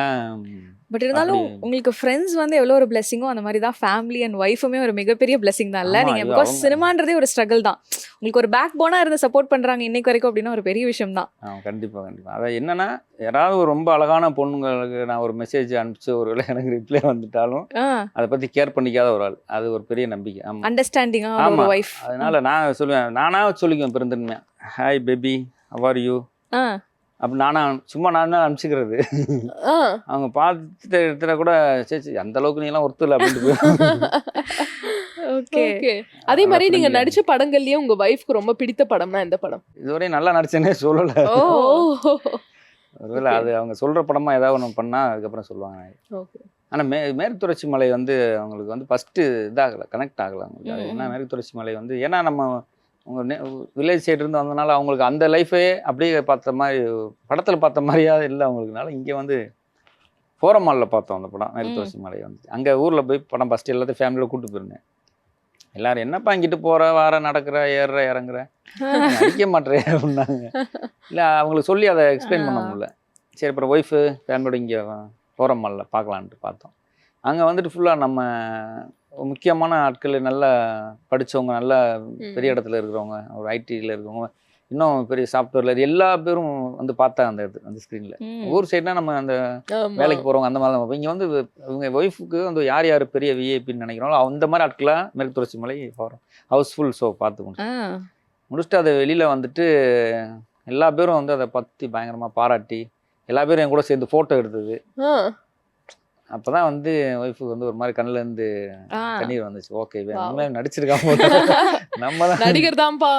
பட் இருந்தாலும் உங்களுக்கு ஃப்ரெண்ட்ஸ் வந்து எவ்வளோ ஒரு பிளெஸிங்கோ அந்த மாதிரி தான் ஃபேமிலி அண்ட் ஒய்ஃபுமே ஒரு மிகப்பெரிய பிளெஸிங் தான் இல்லை நீங்கள்? பிகாஸ் சினிமான்றதே ஒரு ஸ்ட்ரகிள் தான். உங்களுக்கு ஒரு பேக் போனாக இருந்து சப்போர்ட் பண்ணுறாங்க இன்னைக்கு வரைக்கும் அப்படின்னா ஒரு பெரிய விஷயம் தான். கண்டிப்பாக. அதை என்னன்னா யாராவது ஒரு ரொம்ப அழகான பொண்ணுங்களுக்கு நான் ஒரு மெசேஜ் அனுப்பிச்சு ஒரு வேளை எனக்கு ரிப்ளை வந்துட்டாலும் அதை பற்றி கேர் பண்ணிக்காத ஒரு ஆள், அது ஒரு பெரிய நம்பிக்கை. அண்டர்ஸ்டாண்டிங்காக ஒரு வைஃப். அதனால நான் சொல்லுவேன், நானாக சொல்லிக்குவேன் பெருந்தன்மையாக, hi baby how are you அப்படி நானா சும்மா நான் தான் அனுப்பிச்சிக்கிறது. அவங்க பார்த்துட்டு எடுத்துகிட்ட கூட சரி அந்த அளவுக்கு நீ எல்லாம் ஒருத்தர் அப்படின்ட்டு. ஓகே. அதே மாதிரி நீங்க நடிச்ச படங்கள்லயே உங்க வைஃப்க்கு ரொம்ப பிடித்த படம்னா எந்த படம்? இதுவரையும் நல்லா நடிச்சேனே சொல்லல. ஒருவேளை அது அவங்க சொல்ற படமா ஏதாவது ஒன்று பண்ணா அதுக்கப்புறம் சொல்லுவாங்க. ஆனால் மேற்கு தொடர்ச்சி மலை வந்து அவங்களுக்கு வந்து ஃபஸ்ட்டு இதாகலை, கனெக்ட் ஆகலை அவங்களுக்கு. ஏன்னா மேற்கு தொடர்ச்சி மலை வந்து ஏன்னா நம்ம உங்கள் வில்லேஜ் சைடு இருந்து வந்ததுனால அவங்களுக்கு அந்த லைஃபே அப்படியே பார்த்த மாதிரி படத்தில் பார்த்த மாதிரியாவது இல்லை அவங்களுக்குனால. இங்கே வந்து ஃபோரம் மாலில் பார்த்தோம் அந்த படம் மேற்கு தொடர்ச்சி மலை வந்து. அங்கே ஊரில் போய் படம் ஃபஸ்ட்டு எல்லாத்தையும் ஃபேமிலியில் கூப்பிட்டு போயிருந்தேன். எல்லாரும் என்னப்பா இங்கிட்டு போகிற வார நடக்கிற ஏறுற இறங்குற அடிக்க மாட்டேறே அப்படின்னாங்க. இல்லை அவங்களுக்கு சொல்லி அதை எக்ஸ்பிளைன் பண்ண முடியல. சரி அப்புறம் ஒய்ஃபு ஃபேமிலியோட இங்கே ஃபோரம் மாலில் பார்க்கலான்ட்டு பார்த்தோம். அங்கே வந்துட்டு ஃபுல்லாக நம்ம முக்கியமான ஆட்கள், நல்லா படித்தவங்க, நல்லா பெரிய இடத்துல இருக்கிறவங்க, ஒரு ஐடியில் இருக்கிறவங்க, இன்னும் பெரிய சாஃப்ட்வேரில் எல்லா பேரும் வந்து பார்த்தாங்க அந்த ஸ்க்ரீனில். ஊர் சைட்னா நம்ம அந்த வேலைக்கு போகிறவங்க அந்த மாதிரி தான். இங்கே வந்து இவங்க ஒய்ஃபுக்கு வந்து யார் யார் பெரிய விஐபின்னு நினைக்கிறாங்களோ அந்த மாதிரி ஆட்களாக மேற்கு தொடர்ச்சி மலை போகிறோம் ஹவுஸ்ஃபுல் ஷோ பார்த்துக்கணும். முடிச்சுட்டு அதை வெளியில் வந்துட்டு எல்லா பேரும் வந்து அதை பற்றி பயங்கரமாக பாராட்டி எல்லா பேரும் என் கூட சேர்ந்து ஃபோட்டோ எடுத்தது. அப்போ தான் வந்து ஒய்ஃபுக்கு வந்து ஒரு மாதிரி கண்ணிலேருந்து கண்ணீர் வந்துச்சு. ஓகே உண்மையாக நடிச்சிருக்காம நம்ம தான் நடிகர் தான்ப்பா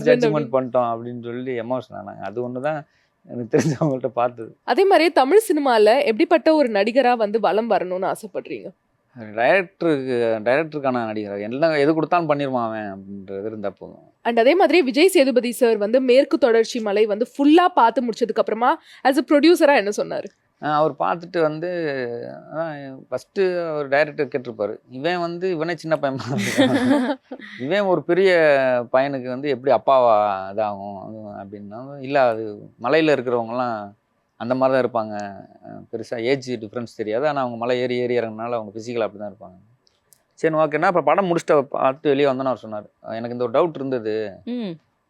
ஜட்ஜ்மெண்ட் பண்ணிட்டோம் அப்படின்னு சொல்லி எமோஷன் ஆனாங்க. அது ஒன்று தான் எனக்கு தெரிஞ்சவங்கள்ட்ட பார்த்தது. அதே மாதிரியே தமிழ் சினிமாவில் எப்படிப்பட்ட ஒரு நடிகராக வந்து வலம் வரணும்னு ஆசைப்படுறீங்க? டைரக்டருக்கான நடிகர் எல்லாம் எது கொடுத்தாலும் பண்ணிடுவான் அவன் அப்படின்றது இருந்தால் போதும். அண்ட் அதே மாதிரி விஜய் சேதுபதி சார் வந்து மேற்கு தொடர்ச்சி மலை வந்து ஃபுல்லாக பார்த்து முடிச்சதுக்கு அப்புறமா ஆஸ் அ ப்ரொடியூசராக என்ன சொன்னார்? அவர் பார்த்துட்டு வந்து ஃபஸ்ட்டு ஒரு டைரக்டர் கேட்டிருப்பாரு, இவன் வந்து இவனே சின்ன பையன், இவன் ஒரு பெரிய பையனுக்கு வந்து எப்படி அப்பாவா இதாகும் அப்படின்னா, இல்லை அது மலையில் இருக்கிறவங்கலாம் அந்த மாதிரி தான் இருப்பாங்க, பெருசாக ஏஜ் டிஃப்ரென்ஸ் தெரியாது, ஆனால் அவங்க மலை ஏறி இறங்கினால அவங்க ஃபிசிக்கலாக அப்படி தான் இருப்பாங்க. சரி ஓகேன்னா அப்புறம் படம் முடிச்சுட்டு பார்த்து வெளியே வந்தோன்னு அவர் சொன்னார், எனக்கு இந்த ஒரு டவுட் இருந்தது,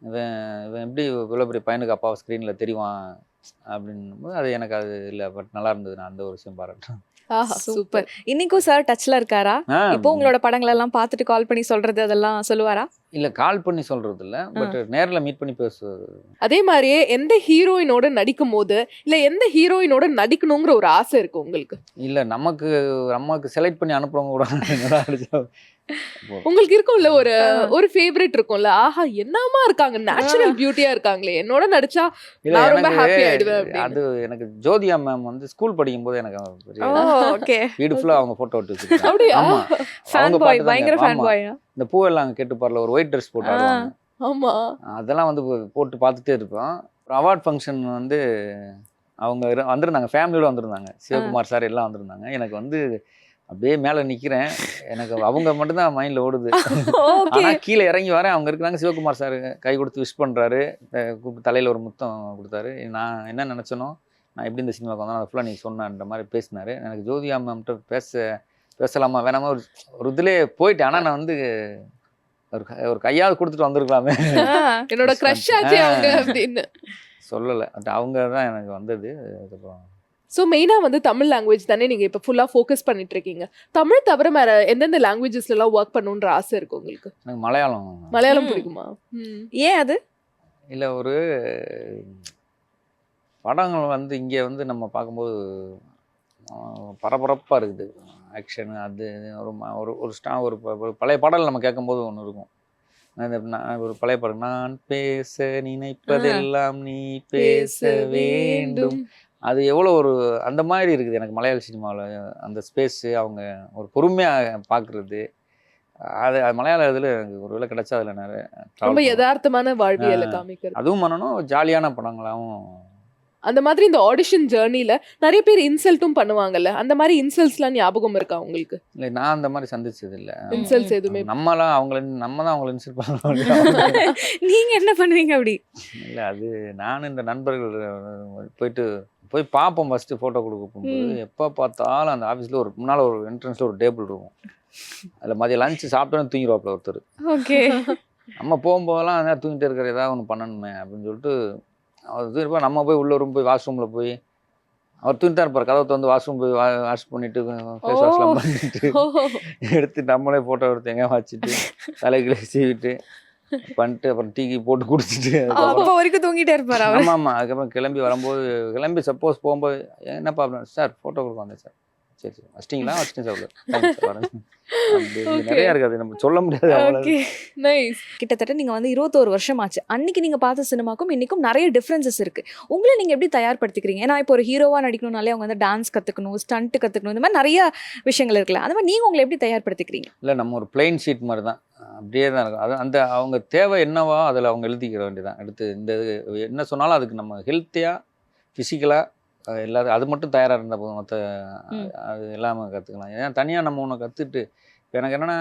இவன் எப்படி இவ்வளோ பெரிய பையனுக்கு அப்பாவை ஸ்க்ரீனில் தெரிவான் அப்படின்னும் அது எனக்கு அது இல்லை, பட் நல்லா இருந்தது, நான் அந்த ஒரு விஷயம் பாராட்டுறேன். சூப்பர். இன்னைக்கும் சார் டச்ல இருக்காரா? இப்போ உங்களோட படங்கள் எல்லாம் பார்த்துட்டு கால் பண்ணி சொல்றது அதெல்லாம் சொல்லுவாரா? இல்ல கால் பண்ணி சொல்றது இல்ல, பட் நேர்ல மீட் பண்ணி பேசுவது. அதே மாதிரியே எந்த ஹீரோயினோட நடிக்கும் போது இல்ல எந்த ஹீரோயினோட நடிக்கணுங்கிற ஒரு ஆசை இருக்கு உங்களுக்கு? இல்ல நமக்கு செலக்ட் பண்ணி அனுப்புறவங்க கூட உங்களுக்கு இருக்கும்ல ஒரு ஃபேவரட் இருக்கும்ல, ஆஹா என்னமா இருக்காங்க, நேச்சுரல் பியூட்டியா இருக்காங்களே, என்னோட நடிச்சா நான் ரொம்ப ஹாப்பி ஆயிடுவேன். அது எனக்கு ஜோதியா மேம் வந்து ஸ்கூல் படிக்கும் போது எனக்கு வீடு ஃபுல்லா அவங்க போட்டோ எடுத்து வச்சிருக்காங்க. ஆமா ஃபேன் பாய், பயங்கர ஃபேன் பாய். இந்த பூவெல்லாம் அங்க கேட்டு பாருல, ஒரு ஒயிட் ட்ரெஸ் போட்டு ஆடுவாங்க. ஆமா அதெல்லாம் வந்து போட்டு பார்த்துட்டே இருப்போம். ஒரு அவார்ட் ஃபங்க்ஷன் வந்து அவங்க வந்திருந்தாங்க, ஃபேமிலியோட வந்திருந்தாங்க, சிவகுமார் சார் எல்லாம் வந்திருந்தாங்க. எனக்கு வந்து அப்படியே மேலே நிற்கிறேன், எனக்கு அவங்க மட்டும்தான் மைண்டில் ஓடுது. ஆனால் கீழே இறங்கி வரேன், அவங்க இருக்கிறாங்க, சிவகுமார் சார் கை கொடுத்து விஷ் பண்ணுறாரு, கூப்பிட்டு தலையில் ஒரு முத்தம் கொடுத்தாரு. நான் என்ன நினச்சனோ, நான் எப்படி இந்த சினிமாவுக்கு வந்தோம் அதை ஃபுல்லாக நீங்கள் சொன்னன்ற மாதிரி பேசினார். எனக்கு ஜோதியா மேம்கிட்ட பேச பேசலாமா வேணாமா ஒரு இதுலேயே போயிட்டேன். ஆனால் நான் வந்து ஒரு கையாவது கொடுத்துட்டு வந்திருக்கலாமே என்னோட க்ரஷ் ஆச்சு அவங்க அப்படின்னு சொல்லலை. அவங்க தான் எனக்கு வந்தது. அதுக்கப்புறம் ஸோ மெயினாக வந்து தமிழ் லாங்குவேஜ் தானே நீங்கள் இப்போ ஃபுல்லாக ஃபோக்கஸ் பண்ணிட்டு இருக்கீங்க. தமிழ் தவிர வேற எந்தெந்த லாங்குவேஜஸ்லாம் ஒர்க் பண்ணணுன்ற ஆசை இருக்கு உங்களுக்கு? எனக்கு மலையாளம் மலையாளம் பிடிக்குமா? ஏன் அது? இல்லை, ஒரு படங்கள் வந்து இங்கே வந்து நம்ம பார்க்கும்போது பரபரப்பாக இருக்குது. ஆக்ஷனு அது ஒரு பழைய பாடல் நம்ம கேட்கும்போது ஒன்று இருக்கும். ஒரு பழைய பாடல், நான் பேச நினைப்பதெல்லாம் நீ பேச வேண்டும். அது எவ்வளோ ஒரு அந்த மாதிரி இருக்குது எனக்கு மலையாள சினிமாவில். அந்த ஸ்பேஸு அவங்க ஒரு பொறுமையாக பார்க்குறது அது மலையாள இதில் எனக்கு ஒரு வேளை கிடைச்சா அதில் நிறைய ரொம்ப யதார்த்தமான வாழ்வியலை காமிக்கிறது. அதுவும் பண்ணணும், ஜாலியான படங்களாகவும். அந்த மாதிரி இந்த ஆடிஷன் ஜேர்னியில் நிறைய பேர் இன்சல்ட்டும் பண்ணுவாங்கல்ல, அந்த மாதிரி இன்சல்ட்ஸ்லாம் ஞாபகம் இருக்கா உங்களுக்கு? இல்லை, நான் அந்த மாதிரி சந்திச்சது இல்லை. இன்சல்ட்ஸ் எதுவுமே நம்ம தான் அவங்கள இன்சல்ட் பண்ண. நீங்க என்ன பண்ணுவீங்க அப்படி? இல்லை, அது நான் இந்த நண்பர்கள் போய் பார்ப்போம். ஃபஸ்ட்டு ஃபோட்டோ கொடுக்க போகும்போது எப்போ பார்த்தாலும் அந்த ஆஃபீஸில் ஒரு முன்னால் ஒரு என்ட்ரன்ஸில் ஒரு டேபிள் இருக்கும். அதில் மதியம் லஞ்சு சாப்பிட்டோன்னு தூங்கிடுவாப்பில் ஒருத்தர். ஓகே. நம்ம போகும்போதெல்லாம் அதான் தூங்கிட்டு இருக்கிற ஏதாவது ஒன்று பண்ணணுமே அப்படின்னு சொல்லிட்டு அவர் தூங்கிருப்பா. நம்ம போய் உள்ள ரூம் போய் வாஷ்ரூமில் போய் அவர் தூங்கிட்டு தான் இருப்பார். கதவை வந்து வாஷ்ரூம் போய் வாஷ் பண்ணிவிட்டு ஃபேஸ் வாஷ்லாம் பண்ணிட்டு எடுத்து நம்மளே ஃபோட்டோ எடுத்து எங்கே வச்சுட்டு தலைகளை சீவிட்டு பண்ணிட்டு அப்புறம் டீ போட்டு குடிச்சிட்டு அப்போ வரைக்கும் தூங்கிட்டே இருப்பார் அவர். ஆமாம் ஆமாம். அதுக்கப்புறம் கிளம்பி சப்போஸ் போகும்போது என்னப்பா அப்படின்னு, சார் ஃபோட்டோ கொடுக்க வந்தேன் சார். சரி சரி வச்சிட்டிங்களா? வச்சிட்டேன் சார். நிறைய இருக்காது, நம்ம சொல்ல முடியாது. கிட்டத்தட்ட நீங்க வந்து 21 வருஷம் ஆச்சு. அன்னைக்கு நீங்க பார்த்த சினிமாக்கும் இன்னைக்கும் நிறைய டிஃபரன்சஸ் இருக்கு. உங்களை நீங்க எப்படி தயார்படுத்திக்கிறீங்க? ஏன்னா இப்போ ஒரு ஹீரோவா நடிக்கணும்னாலே அவங்க வந்து டான்ஸ் கத்துக்கணும், ஸ்டண்ட் கத்துக்கணும், இந்த மாதிரி நிறைய விஷயங்கள் இருக்குல்ல. அந்த மாதிரி நீங்க உங்களை எப்படி தயார்படுத்திக்கிறீங்க? இல்லை, நம்ம ஒரு பிளெயின் ஷீட் மாதிரி தான், அப்படியே தான் இருக்கும். அது அந்த அவங்க தேவை என்னவோ அதில் அவங்க எழுதிக்கிற வேண்டியதான். எடுத்து இந்த இது என்ன சொன்னாலும் அதுக்கு நம்ம ஹெல்த்தியாக ஃபிசிக்கலாக எல்லாரும் அது மட்டும் தயாராக இருந்தால் போதும். மற்ற அது எல்லாமே கற்றுக்கலாம். ஏன்னா தனியாக நம்ம ஒன்று கற்றுட்டு இப்போ எனக்கு என்னென்னா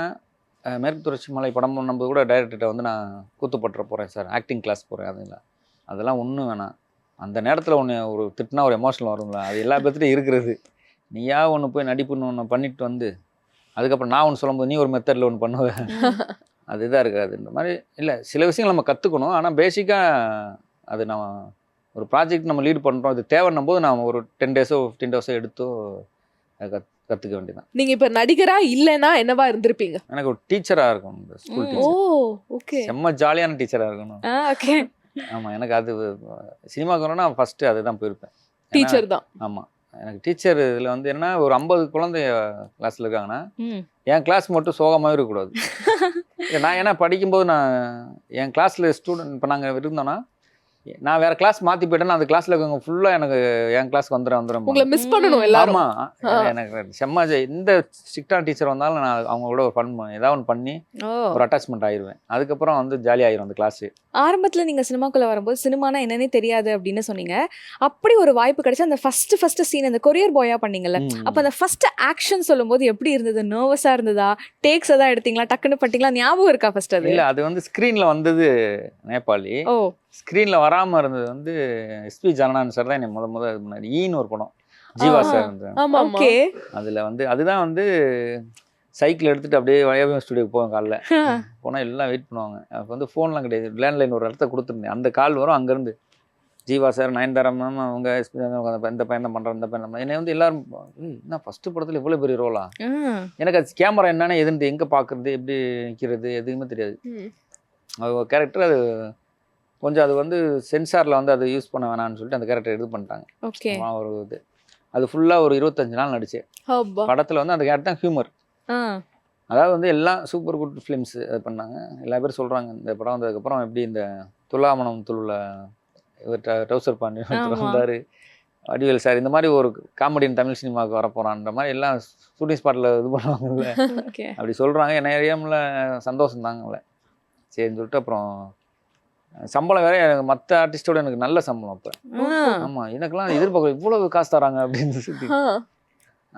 மேற்கு தொடர்ச்சி மலை படம் பண்ணும்போது கூட டைரக்டர்கிட்ட வந்து நான் கூத்துப்பட்டுற போகிறேன் சார், ஆக்டிங் கிளாஸ் போகிறேன். அதெல்லாம் ஒன்றும் வேணாம். அந்த நேரத்தில் ஒன்று ஒரு திட்டினா ஒரு எமோஷனல் வரும்ல, அது எல்லா பேர்த்துட்டும் இருக்கிறது. நீயா ஒன்று போய் நடிப்புன்னு ஒன்று பண்ணிட்டு வந்து அதுக்கப்புறம் நான் ஒன்று சொல்லும்போது நீ ஒரு மெத்தடில் ஒன்று பண்ணுவேன், அது இதாக இருக்காது. இந்த மாதிரி இல்லை, சில விஷயங்கள் நம்ம கற்றுக்கணும். ஆனால் பேசிக்காக அது நம்ம ஒரு ப்ராஜெக்ட் நம்ம லீட் பண்ணுறோம், அது தேவைன்னும் போது நாம் ஒரு 10 டேஸோ 15 டேஸோ எடுத்தோ கற்றுக்க வேண்டியதான். நீங்கள் இப்போ நடிகரா இல்லைன்னா என்னவா இருந்திருப்பீங்க? எனக்கு ஒரு டீச்சராக இருக்கும், இந்த ஸ்கூல் ஓ டீச்சர். ஓகே. செம்ம ஜாலியான டீச்சராக இருக்கணும். ஓகே. ஆமாம், எனக்கு அது சினிமாவுக்கு வரணும்னா ஃபஸ்ட்டு அதுதான் போயிருப்பேன். டீச்சர் தான். ஆமாம், எனக்கு டீச்சர் இதில் வந்து என்ன ஒரு 50 குழந்தை கிளாஸில் இருக்காங்கன்னா என் கிளாஸ் மட்டும் சோகமாகவே இருக்கக்கூடாது. நான் ஏன்னா படிக்கும்போது நான் என் கிளாஸில் ஸ்டூடெண்ட் இப்போ நாங்கள் இருந்தோன்னா நான் வேற கிளாஸ் மாற்றி போயிட்டேன்னா அந்த கிளாஸில் இருக்கவங்க ஃபுல்லாக எனக்கு என் கிளாஸ்க்கு வந்துடும். உங்களை மிஸ் பண்ணணும் எல்லாரும். ஆமாம், எனக்கு செம்ம இந்த ஸ்ட்ரிக்டான டீச்சர் வந்தாலும் நான் அவங்க கூட ஒரு ஃபன் ஏதாவது ஒன்று பண்ணி ஒரு அட்டாச்மெண்ட் ஆயிடுவேன். அதுக்கப்புறம் வந்து ஜாலி ஆயிரும் அந்த கிளாஸு. ஆரம்பத்தில் நீங்கள் சினிமாக்குள்ளே வரும்போது சினிமானா என்னன்னே தெரியாது அப்படின்னு சொன்னீங்க. அப்படி ஒரு வாய்ப்பு கிடைச்சா அந்த ஃபர்ஸ்ட் சீன் அந்த கொரியர் பாயா பண்ணீங்கல்ல, அப்போ அந்த ஃபர்ஸ்ட் ஆக்ஷன் சொல்லும்போது எப்படி இருந்தது? நர்வஸாக இருந்ததா? டேக்ஸ் எதாவது எடுத்தீங்களா? டக்குன்னு பண்ணிட்டீங்களா? ஞாபகம் இருக்கா ஃபர்ஸ்ட்? அது இல்லை, அது வந்து ஸ்க்ரீனில் வந்தது நேபாளி. ஓ, ஸ்க்ரீனில் வராமல் இருந்தது வந்து எஸ்பி ஜனநாதன் சார் தான் என்னை முத முன்னாடி ஈன்னு ஒரு படம் ஜீவா சார் இருந்தது. அதில் வந்து அதுதான் வந்து சைக்கிள் எடுத்துகிட்டு அப்படியே வயபம் ஸ்டுடியோக்கு போவேன். காலைல போனால் எல்லாம் வெயிட் பண்ணுவாங்க. அப்போ வந்து ஃபோன்லாம் கிடையாது, லேண்ட்லைன் ஒரு இடத்த கொடுத்துருந்தேன். அந்த கால் வரும் அங்கேருந்து ஜீவா சார், நயன்தாரா மேம், அவங்க எஸ்பி ஜனநாதன், இந்த பையன் தான் பண்ணுறேன், இந்த பையன் தான். என்னை வந்து எல்லாரும் என்ன ஃபஸ்ட்டு படத்தில் இவ்வளோ பெரிய ரோலா? எனக்கு அது கேமரா என்னென்ன எதுன்னு எங்கே பார்க்குறது, எப்படி நிற்கிறது எதுவுமே தெரியாது. அது கேரக்டர் அது கொஞ்சம் அது வந்து சென்சாரில் வந்து அதை யூஸ் பண்ண வேணான்னு சொல்லிட்டு அந்த கேரக்டர் இது பண்ணிட்டாங்க. ஒரு இது அது ஃபுல்லாக ஒரு 25 நாள் நடிச்சேன் படத்தில். வந்து அந்த கேரக்டர் தான் ஹியூமர். அதாவது வந்து எல்லாம் சூப்பர் குட் ஃபிலிம்ஸ் அது பண்ணாங்க. எல்லா பேரும் சொல்கிறாங்க இந்த படம் வந்ததுக்கப்புறம் எப்படி இந்த துலாமணம் துளுல இவர் டவுசர் பாண்டியன் வந்தார், வடிவேல் சார், இந்த மாதிரி ஒரு காமெடியன் தமிழ் சினிமாவுக்கு வரப்போகிறான்ற மாதிரி எல்லாம் ஷூட்டிங் ஸ்பாட்டில் இது பண்ணுவாங்கல்ல, அப்படி சொல்கிறாங்க. என்ன ஏரியாமில் சந்தோஷம் தாங்கல்ல. சரின்னு சொல்லிட்டு அப்புறம் சம்பளம் வேற எனக்கு மற்ற ஆர்டிஸ்டோட எனக்கு நல்ல சம்பளம் அப்போ. ஆமாம், எனக்கெல்லாம் எதிர்பார்க்க இவ்வளவு காசு தராங்க அப்படின்னு சொல்லி.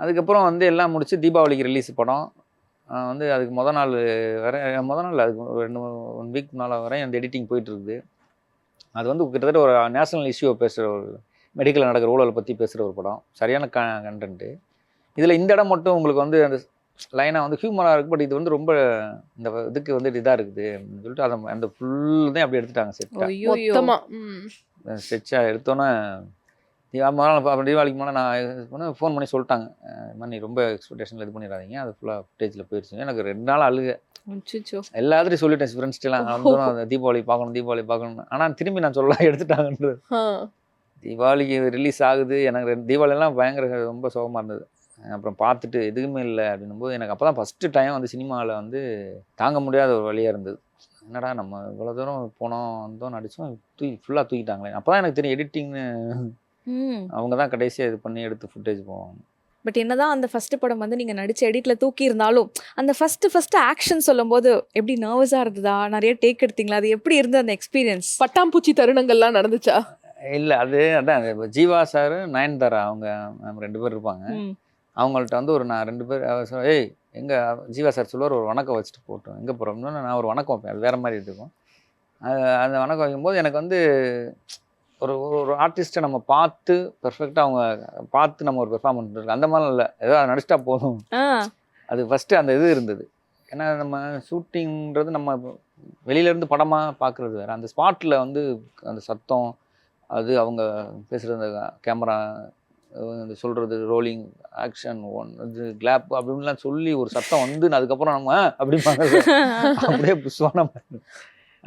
அதுக்கப்புறம் வந்து எல்லாம் முடிச்சு தீபாவளிக்கு ரிலீஸ் படம் வந்து அதுக்கு முதல் நாள் அதுக்கு 1 வீக் முன்னால் வரை அந்த எடிட்டிங் போயிட்டு இருக்குது. அது வந்து கிட்டத்தட்ட ஒரு நேஷனல் இஷ்யூவை பேசுகிற ஒரு மெடிக்கலில் நடக்கிற ஊழலை பற்றி பேசுகிற ஒரு படம். சரியான கண்டென்ட்டு. இதில் இந்த இடம் மட்டும் உங்களுக்கு வந்து அந்த லைனாக வந்து ஹியூமராக இருக்குது. பட் இது வந்து ரொம்ப இந்த இதுக்கு வந்து இதாக இருக்குது அப்படின்னு சொல்லிட்டு அதை அந்த ஃபுல்லையும் அப்படி எடுத்துட்டாங்க செட்டாக. ஐயோ மொத்தமா ஸ்ட்ரெச்சாக எடுத்தோன்னே அப்புறம் தீபாவளிக்கு மேலே நான் ஃபோன் பண்ணி சொல்லிட்டாங்க, இது மாதிரி நீ ரொம்ப எக்ஸ்பெக்டேஷனில் இது பண்ணிடாதீங்க, அது ஃபுல்லாக ஃபுட்டேஜில் போயிடுச்சு. எனக்கு 2 நாள் அழுக. எல்லாத்துலையும் சொல்லிட்டேன் ஃப்ரெண்ட்ஸ்ட்டெல்லாம், வந்து தீபாவளி பார்க்கணும். ஆனால் திரும்பி நான் சொல்ல எடுத்துட்டாங்கன்றது. தீபாவளிக்கு ரிலீஸ் ஆகுது, எனக்கு தீபாவளியெல்லாம் பயங்கர ரொம்ப சோகமாக இருந்தது. அப்புறம் பார்த்துட்டு எதுவுமே இல்லை அப்படின்னும் போது எனக்கு அப்போ தான் ஃபஸ்ட்டு டைம் வந்து சினிமாவில் வந்து தாங்க முடியாத ஒரு வழியாக இருந்தது. என்னடா நம்ம இவ்வளோ தூரம் போனோம் வந்தோம் நடித்தோம், ஃபுல்லாக தூக்கிட்டாங்களே. அப்போ தான் எனக்கு தெரியும் எடிட்டிங்னு அவங்க தான் கடைசியாக இது பண்ணி எடுத்து ஃபுட்டேஜ் போவாங்க. பட் என்னதான் அந்த ஃபர்ஸ்ட் படம் வந்து நீங்க நடிச்ச எடிட்ல தூக்கி இருந்தாலும் அந்த ஃபர்ஸ்ட் ஆக்ஷன் சொல்லும்போது எப்படி நர்வஸா இருந்ததா, நிறைய டேக் எடுத்தீங்களா, அது எப்படி இருந்தது அந்த எக்ஸ்பீரியன்ஸ்? பட்டாம்பூச்சி தருணங்கள்லாம் நடந்துச்சா? இல்லை அதான் ஜீவா சார் நயன்தாரா அவங்க 2 பேர் இருப்பாங்க. அவங்கள்ட்ட வந்து நான் 2 பேர் ஏய் எங்கே ஜீவா சார் சொல்லுவார், ஒரு வணக்கம் வச்சுட்டு போட்டோம், எங்கே போகிறோம்னு நான் ஒரு வணக்கம் வைப்பேன், அது வேறு மாதிரி இருக்கும். அந்த வணக்கம் வைக்கும்போது எனக்கு வந்து ஒரு ஆர்டிஸ்ட்டை நம்ம பார்த்து பெர்ஃபெக்டாக அவங்க பார்த்து நம்ம ஒரு பெர்ஃபார்மன்ஸ் இருக்கு அந்த மாதிரிலாம் இல்லை, ஏதோ அதை நடிச்சிட்டா போதும். அது ஃபஸ்ட்டு அந்த இது இருந்தது. ஏன்னா நம்ம ஷூட்டிங்கிறது நம்ம வெளியிலேருந்து படமாக பார்க்குறது வேறு, அந்த ஸ்பாட்டில் வந்து அந்த சத்தம், அது அவங்க பேசுகிற அந்த கேமரா சொல்கிறது, ரோலிங் ஆக்ஷன் இது கிளாப் அப்படின்லாம் சொல்லி ஒரு சத்தம் வந்து அதுக்கப்புறம் நம்ம அப்படிம்பாங்க அப்படியே புஷ்வான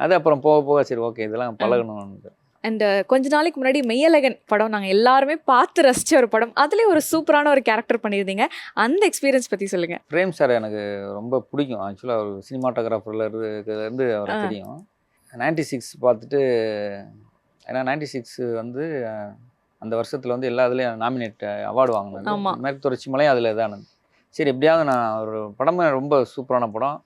அது அப்புறம் போக போக சரி ஓகே இதெல்லாம் பழகணும்னு. அண்ட் கொஞ்ச நாளைக்கு முன்னாடி மெய்யழகன் படம் நாங்கள் எல்லாருமே பார்த்து ரசித்த ஒரு படம், அதுலேயே ஒரு சூப்பரான ஒரு கேரக்டர் பண்ணியிருந்தீங்க, அந்த எக்ஸ்பீரியன்ஸ் பற்றி சொல்லுங்கள். பிரேம் சார் எனக்கு ரொம்ப பிடிக்கும். ஆக்சுவலாக ஒரு சினிமாட்டோகிராஃபர்லேருந்து அவரை தெரியும். 96 பார்த்துட்டு, ஏன்னா 96 வந்து அந்த வருஷத்தில் வந்து எல்லா இதுலேயும் நாமினேட் அவார்டு வாங்கினது. மேற்கு தொடர்ச்சி மலையும் அதில் இதானது. சரி எப்படியாவது நான் ஒரு படமே ரொம்ப சூப்பரான படம்,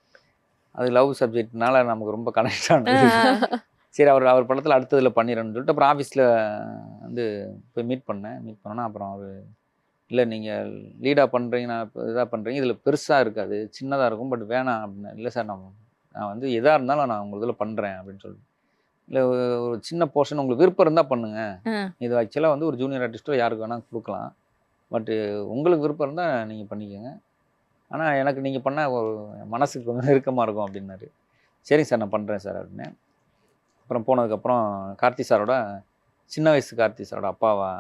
அது லவ் சப்ஜெக்ட்னால நமக்கு ரொம்ப கனெக்ட் ஆனது. சரி அவர் படத்தில் அடுத்ததில் பண்ணிடுறேன்னு சொல்லிட்டு அப்புறம் ஆஃபீஸில் வந்து போய் மீட் பண்ணோன்னா அப்புறம் அவர் இல்லை நீங்கள் லீடாக பண்ணுறீங்க, நான் இப்போ இதாக பண்ணுறீங்க, இதில் பெருசாக இருக்காது, சின்னதாக இருக்கும், பட் வேணாம் அப்படின்னு. இல்லை சார் நான் வந்து எதாக இருந்தாலும் நான் உங்கள் இதில் பண்ணுறேன் அப்படின்னு சொல்லிட்டு. இல்லை ஒரு சின்ன போர்ஷன் உங்களுக்கு விருப்பம் இருந்தால் பண்ணுங்கள், இது ஆக்சுவலாக வந்து ஒரு ஜூனியர் ஆர்டிஸ்ட்டோ யாருக்கு வேணால் கொடுக்கலாம், பட்டு உங்களுக்கு விருப்பம் இருந்தால் நீங்கள் பண்ணிக்கோங்க, ஆனால் எனக்கு நீங்கள் பண்ணால் ஒரு மனசுக்கு கொஞ்சம் நெருக்கமாக இருக்கும் அப்படின்னாரு. சரிங்க சார் நான் பண்ணுறேன் சார் அப்படின்னு. அப்புறம் போனதுக்கப்புறம் கார்த்தி சாரோட சின்ன வயசு கார்த்தி சாரோட அப்பாவா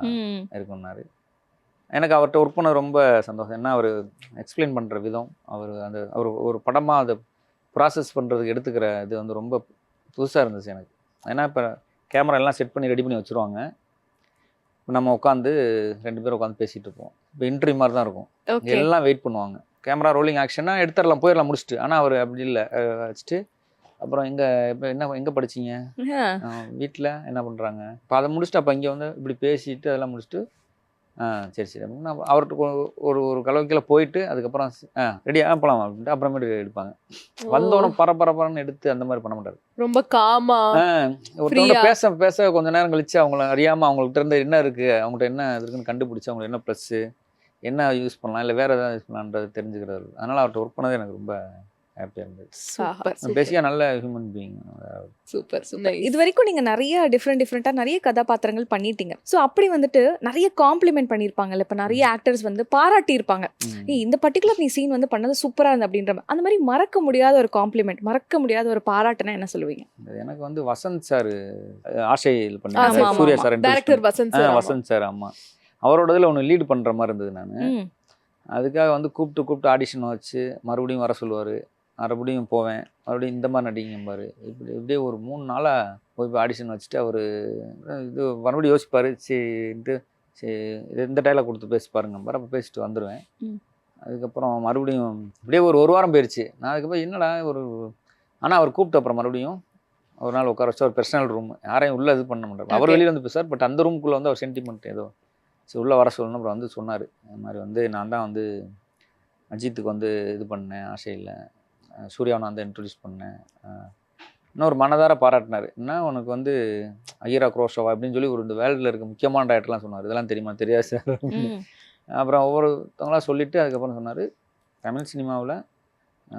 இருக்குன்னாரு. எனக்கு அவர்கிட்ட ஒர்க் பண்ண ரொம்ப சந்தோஷம். ஏன்னா அவர் எக்ஸ்பிளைன் பண்ணுற விதம், அவர் ஒரு படமாக அதை ப்ராசஸ் பண்ணுறதுக்கு எடுத்துக்கிற இது வந்து ரொம்ப புதுசாக இருந்துச்சு எனக்கு. ஏன்னா இப்போ கேமரா எல்லாம் செட் பண்ணி ரெடி பண்ணி வச்சுருவாங்க, இப்போ நம்ம உட்காந்து 2 பேரும் உட்காந்து பேசிகிட்டு இருப்போம். இப்போ இன்டர்வியூ மாதிரி தான் இருக்கும், எல்லாம் வெயிட் பண்ணுவாங்க. கேமரா ரோலிங் ஆக்ஷனாக எடுத்துடலாம் போயிடலாம் முடிச்சுட்டு. ஆனால் அவர் அப்படி இல்லை, வச்சுட்டு அப்புறம் எங்கே படிச்சிங்க, வீட்டில் என்ன பண்ணுறாங்க, இப்போ அதை முடிச்சுட்டு அப்போ இங்கே வந்து இப்படி பேசிட்டு அதெல்லாம் முடிச்சுட்டு சரி அப்படின்னா அவர்கிட்ட ஒரு கலவைக்கில் போயிட்டு அதுக்கப்புறம் ரெடியாக போகலாம் அப்படின்ட்டு அப்புறமேட்டு எடுப்பாங்க. வந்தோன்னே பரபரன்னு எடுத்து அந்த மாதிரி பண்ண மாட்டார், ரொம்ப காமா ஒருத்தவங்க பேச பேச கொஞ்சம் நேரம் கழிச்சு அவங்கள அறியாமல் அவங்கள்ட்ட இருந்து என்ன இருக்குது, அவங்கள்ட்ட என்ன இருக்குன்னு கண்டுபிடிச்சி அவங்களுக்கு என்ன ப்ளஸ்ஸு என்ன யூஸ் பண்ணலாம் இல்லை வேறு எதாவது யூஸ் பண்ணலான்றது தெரிஞ்சுக்கிறாரு. அதனால் அவர்கிட்ட ஒர்க் பண்ணதே எனக்கு ரொம்ப ஹாப்பியாக இருந்தது. பேசிக்காக நல்ல ஹியூமன் பீயிங். சூப்பர். இது வரைக்கும் நீங்கள் நிறைய டிஃப்ரெண்ட்டாக நிறைய கதாபாத்திரங்கள் பண்ணிட்டீங்க. ஸோ அப்படி வந்துட்டு நிறைய காம்ப்ளிமெண்ட் பண்ணியிருப்பாங்கல்ல, இப்போ நிறைய ஆக்டர்ஸ் வந்து பாராட்டியிருப்பாங்க, இந்த பர்டிகுலர் நீ சீன் வந்து பண்ணது சூப்பராக இருந்த அப்படின்ற மாதிரி. அந்த மாதிரி மறக்க முடியாத ஒரு காம்ப்ளிமெண்ட், மறக்க முடியாத ஒரு பாராட்டுனா என்ன சொல்லுவீங்க? எனக்கு வந்து வசந்த் சார் ஆசையில் பண்ண Suriya sir director Vasanth sir. ஆமாம், அவரோட இதில் ஒன்று லீடு பண்ணுற மாதிரி இருந்தது. நான் அதுக்காக வந்து கூப்பிட்டு ஆடிஷன் வச்சு மறுபடியும் வர சொல்லுவார், மறுபடியும் போவேன், மறுபடியும் இந்த மாதிரி நடிங்கம்பார். இப்படியே ஒரு 3 நாளாக போய் ஆடிஷன் வச்சுட்டு அவர் இது மறுபடியும் யோசிப்பார், சரின்ட்டு சரி இந்த டைலாக் கொடுத்து பேசி பாருங்கம்பார். அப்போ பேசிட்டு வந்துடுவேன். அதுக்கப்புறம் மறுபடியும் இப்படியே ஒரு வாரம் போயிடுச்சு. நான் அதுக்கப்புறம் என்னடா ஆனால் அவர் கூப்பிட்டு அப்புறம் மறுபடியும் ஒரு நாள் உட்கார வச்சு அவர் பர்சனல் ரூம், யாரையும் உள்ளே இது பண்ண மாட்டார், அவர் வெளியில் வந்து பேசுவார், பட் அந்த ரூமுக்குள்ளே வந்து அவர் சென்டிமெண்ட் ஏதோ சரி உள்ளே வர சொல்லணும். அப்புறம் வந்து சொன்னார், இந்த மாதிரி வந்து நான் தான் வந்து அஜித்துக்கு வந்து இது பண்ணேன் ஆசையில், சூர்யாவை நான் வந்து இன்ட்ரடியூஸ் பண்ணேன், இன்னொரு மனதார பாராட்டினார். என்ன உனக்கு வந்து ஐயரா குரோஷோவா அப்படின்னு சொல்லி ஒரு இந்த வேர்ல்டில் இருக்க முக்கியமான டேரக்டர்லாம் சொன்னார், இதெல்லாம் தெரியுமா, தெரியாது சார். அப்புறம் ஒவ்வொருத்தவங்களாம் சொல்லிவிட்டு அதுக்கப்புறம் சொன்னார், தமிழ் சினிமாவில்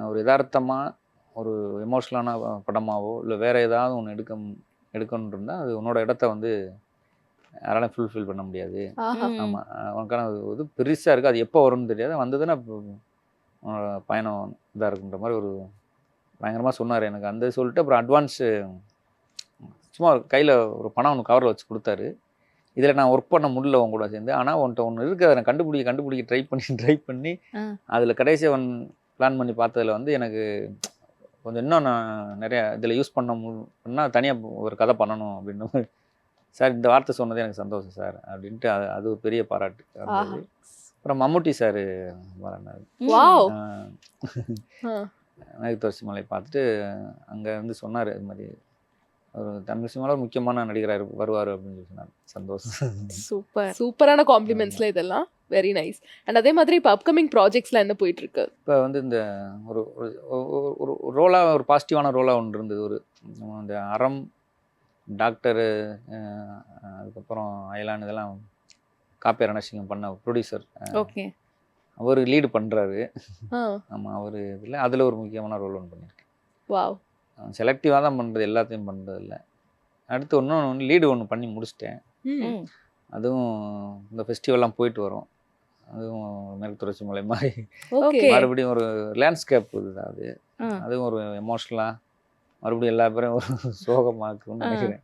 ஒரு யதார்த்தமாக ஒரு எமோஷ்னலான படமாவோ இல்லை வேறு ஏதாவது ஒன்று எடுக்கணுன்னு இருந்தால் அது உன்னோட இடத்த வந்து யாராலும் ஃபுல்ஃபில் பண்ண முடியாது. ஆமாம், உனக்கான இது பெருசாக இருக்குது, அது எப்போ வரும்னு தெரியாது, வந்ததுன்னா உன்னோட பயணம் இதாக இருக்குன்ற மாதிரி ஒரு பயங்கரமாக சொன்னார் எனக்கு. அந்த சொல்லிட்டு அப்புறம் அட்வான்ஸு சும்மா கையில் ஒரு பணம் ஒன்று கவரில் வச்சு கொடுத்தாரு. இதில் நான் ஒர்க் பண்ண முடியல உன் கூட சேர்ந்து, ஆனால் உன்ட்ட ஒன்று இருக்குது, அதை நான் கண்டுபிடிக்க ட்ரை பண்ணி அதில் கடைசியாக பிளான் பண்ணி பார்த்ததில் வந்து எனக்கு கொஞ்சம் இன்னும் நான் நிறையா இதில் யூஸ் பண்ணால் தனியாக ஒரு கதை பண்ணணும் அப்படின்ற மாதிரி. சார் இந்த வார்த்தை சொன்னது எனக்கு சந்தோஷம் சார் அப்படின்ட்டு அது ஒரு பெரிய பாராட்டு இருந்தது. அப்புறம் மம்முட்டி சார் வராரு. வாவ். மேற்கு தொடர்ச்சி மலை பார்த்துட்டு அங்கே வந்து சொன்னார், இது மாதிரி ஒரு தமிழ் சினிமாவில் முக்கியமான நடிகராக வருவார் அப்படின்னு சொல்லி சொன்னார். சந்தோஷம். சூப்பரான காம்ப்ளிமெண்ட்ஸ்ல இதெல்லாம் வெரி நைஸ். அண்ட் அதே மாதிரி இப்போ அப்கமிங் ப்ராஜெக்ட்ஸ்லாம் என்ன போயிட்டு இருக்கு? இப்போ வந்து இந்த ஒரு ஒரு ரோலாக ஒரு பாசிட்டிவான ரோலாக ஒன்று இருந்தது. ஒரு இந்த அறம், டாக்டரு, அதுக்கப்புறம் அயலான், இதெல்லாம் காப்பி ரணசிங்கம் பண்ண ப்ரொடியூசர். ஓகே. அவர் லீடு பண்ணுறாரு. ஆமாம், அவர் இதில் அதில் ஒரு முக்கியமான ரோல் ஒன்று பண்ணியிருக்கேன். வாவ். செலக்டிவாக தான் பண்ணுறது, எல்லாத்தையும் பண்ணுறது இல்லை. அடுத்து ஒன்று லீடு ஒன்று பண்ணி முடிச்சிட்டேன். அதுவும் இந்த ஃபெஸ்டிவல்லாம் போயிட்டு வரும். அதுவும் மேற்கு தொடர்ச்சி மலை மாதிரி மறுபடியும் ஒரு லேண்ட்ஸ்கேப் இதுதான் அது. அதுவும் ஒரு எமோஷ்னலாக மறுபடியும் எல்லா பேரும் ஒரு சோகமாக்குன்னு நினைக்கிறேன்.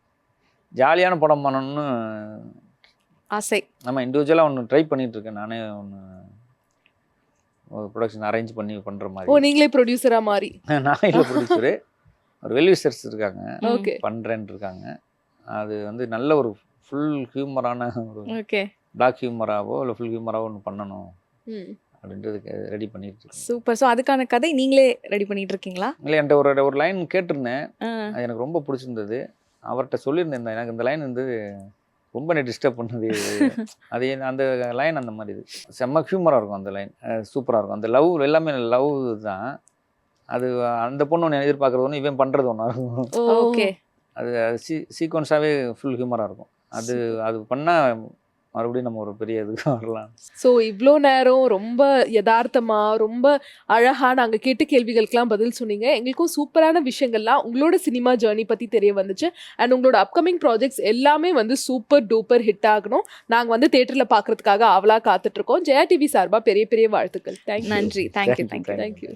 ஜாலியான படம் பண்ணணும்னு ஆசை. நம்ம இண்டிவிஜுவலாக ஒன்று ட்ரை பண்ணிகிட்ருக்கேன். நானே ஒன்று ஒரு ப்ரொடக்ஷன் அரேஞ்ச் பண்ணி பண்ணுற மாதிரி. ஓ, நீங்களே ப்ரொடியூசராக மாறி? நான் இல்லை ப்ரொடியூசரு, ஒரு வெல்விஷர்ஸ் இருக்காங்க, ஓகே, பண்ணுறேன்னு இருக்காங்க. அது வந்து நல்ல ஒரு ஃபுல் ஹியூமரான ஒரு பிளாக் ஹியூமராவோ இல்லை ஃபுல் ஹியூமராவோ ஒன்று பண்ணணும் அப்படின்றதுக்கு ரெடி பண்ணிட்டு இருக்கேன். சூப்பர். ஸோ அதுக்கான கதை நீங்களே ரெடி பண்ணிட்டு இருக்கீங்களா? இல்லை, என்கிட்ட ஒரு லைன் கேட்டிருந்தேன், அது எனக்கு ரொம்ப பிடிச்சிருந்தது. அவர்கிட்ட சொல்லியிருந்தேன், எனக்கு இந்த லைன் வந்து ரொம்ப டிஸ்டர்ப் பண்ணுது. அது அந்த லைன் அந்த மாதிரி இது செம்ம ஹியூமராக இருக்கும். அந்த லைன் சூப்பராக இருக்கும். அந்த லவ் எல்லாமே லவ் தான். அது அந்த பொண்ணு ஒன்று எதிர்பார்க்குறது ஒன்று, இவன் பண்ணுறது ஒன்றா இருக்கும். ஓகே. அது சீக்வன்ஸாகவே ஃபுல் ஹியூமராக இருக்கும். அது பண்ணால் மறுபடியும் நம்ம ஒரு பெரிய இதுக்கு வரலாம். ஸோ இவ்வளோ நேரம் ரொம்ப யதார்த்தமாக ரொம்ப அழகாக நாங்கள் கேட்ட கேள்விகளுக்கெல்லாம் பதில் சொன்னீங்க. எங்களுக்கும் சூப்பரான விஷயங்கள்லாம் உங்களோட சினிமா ஜேர்னி பற்றி தெரிய வந்துச்சு. அண்ட் உங்களோட அப்கமிங் ப்ராஜெக்ட்ஸ் எல்லாமே வந்து சூப்பர் டூப்பர் ஹிட் ஆகணும். நாங்கள் வந்து தேட்டரில் பார்க்குறதுக்காக ஆவலாக காத்துட்ருக்கோம். ஜெயா டிவி சார்பாக பெரிய பெரிய வாழ்த்துக்கள். தேங்க்யூ. நன்றி. தேங்க்யூ. தேங்க்யூ.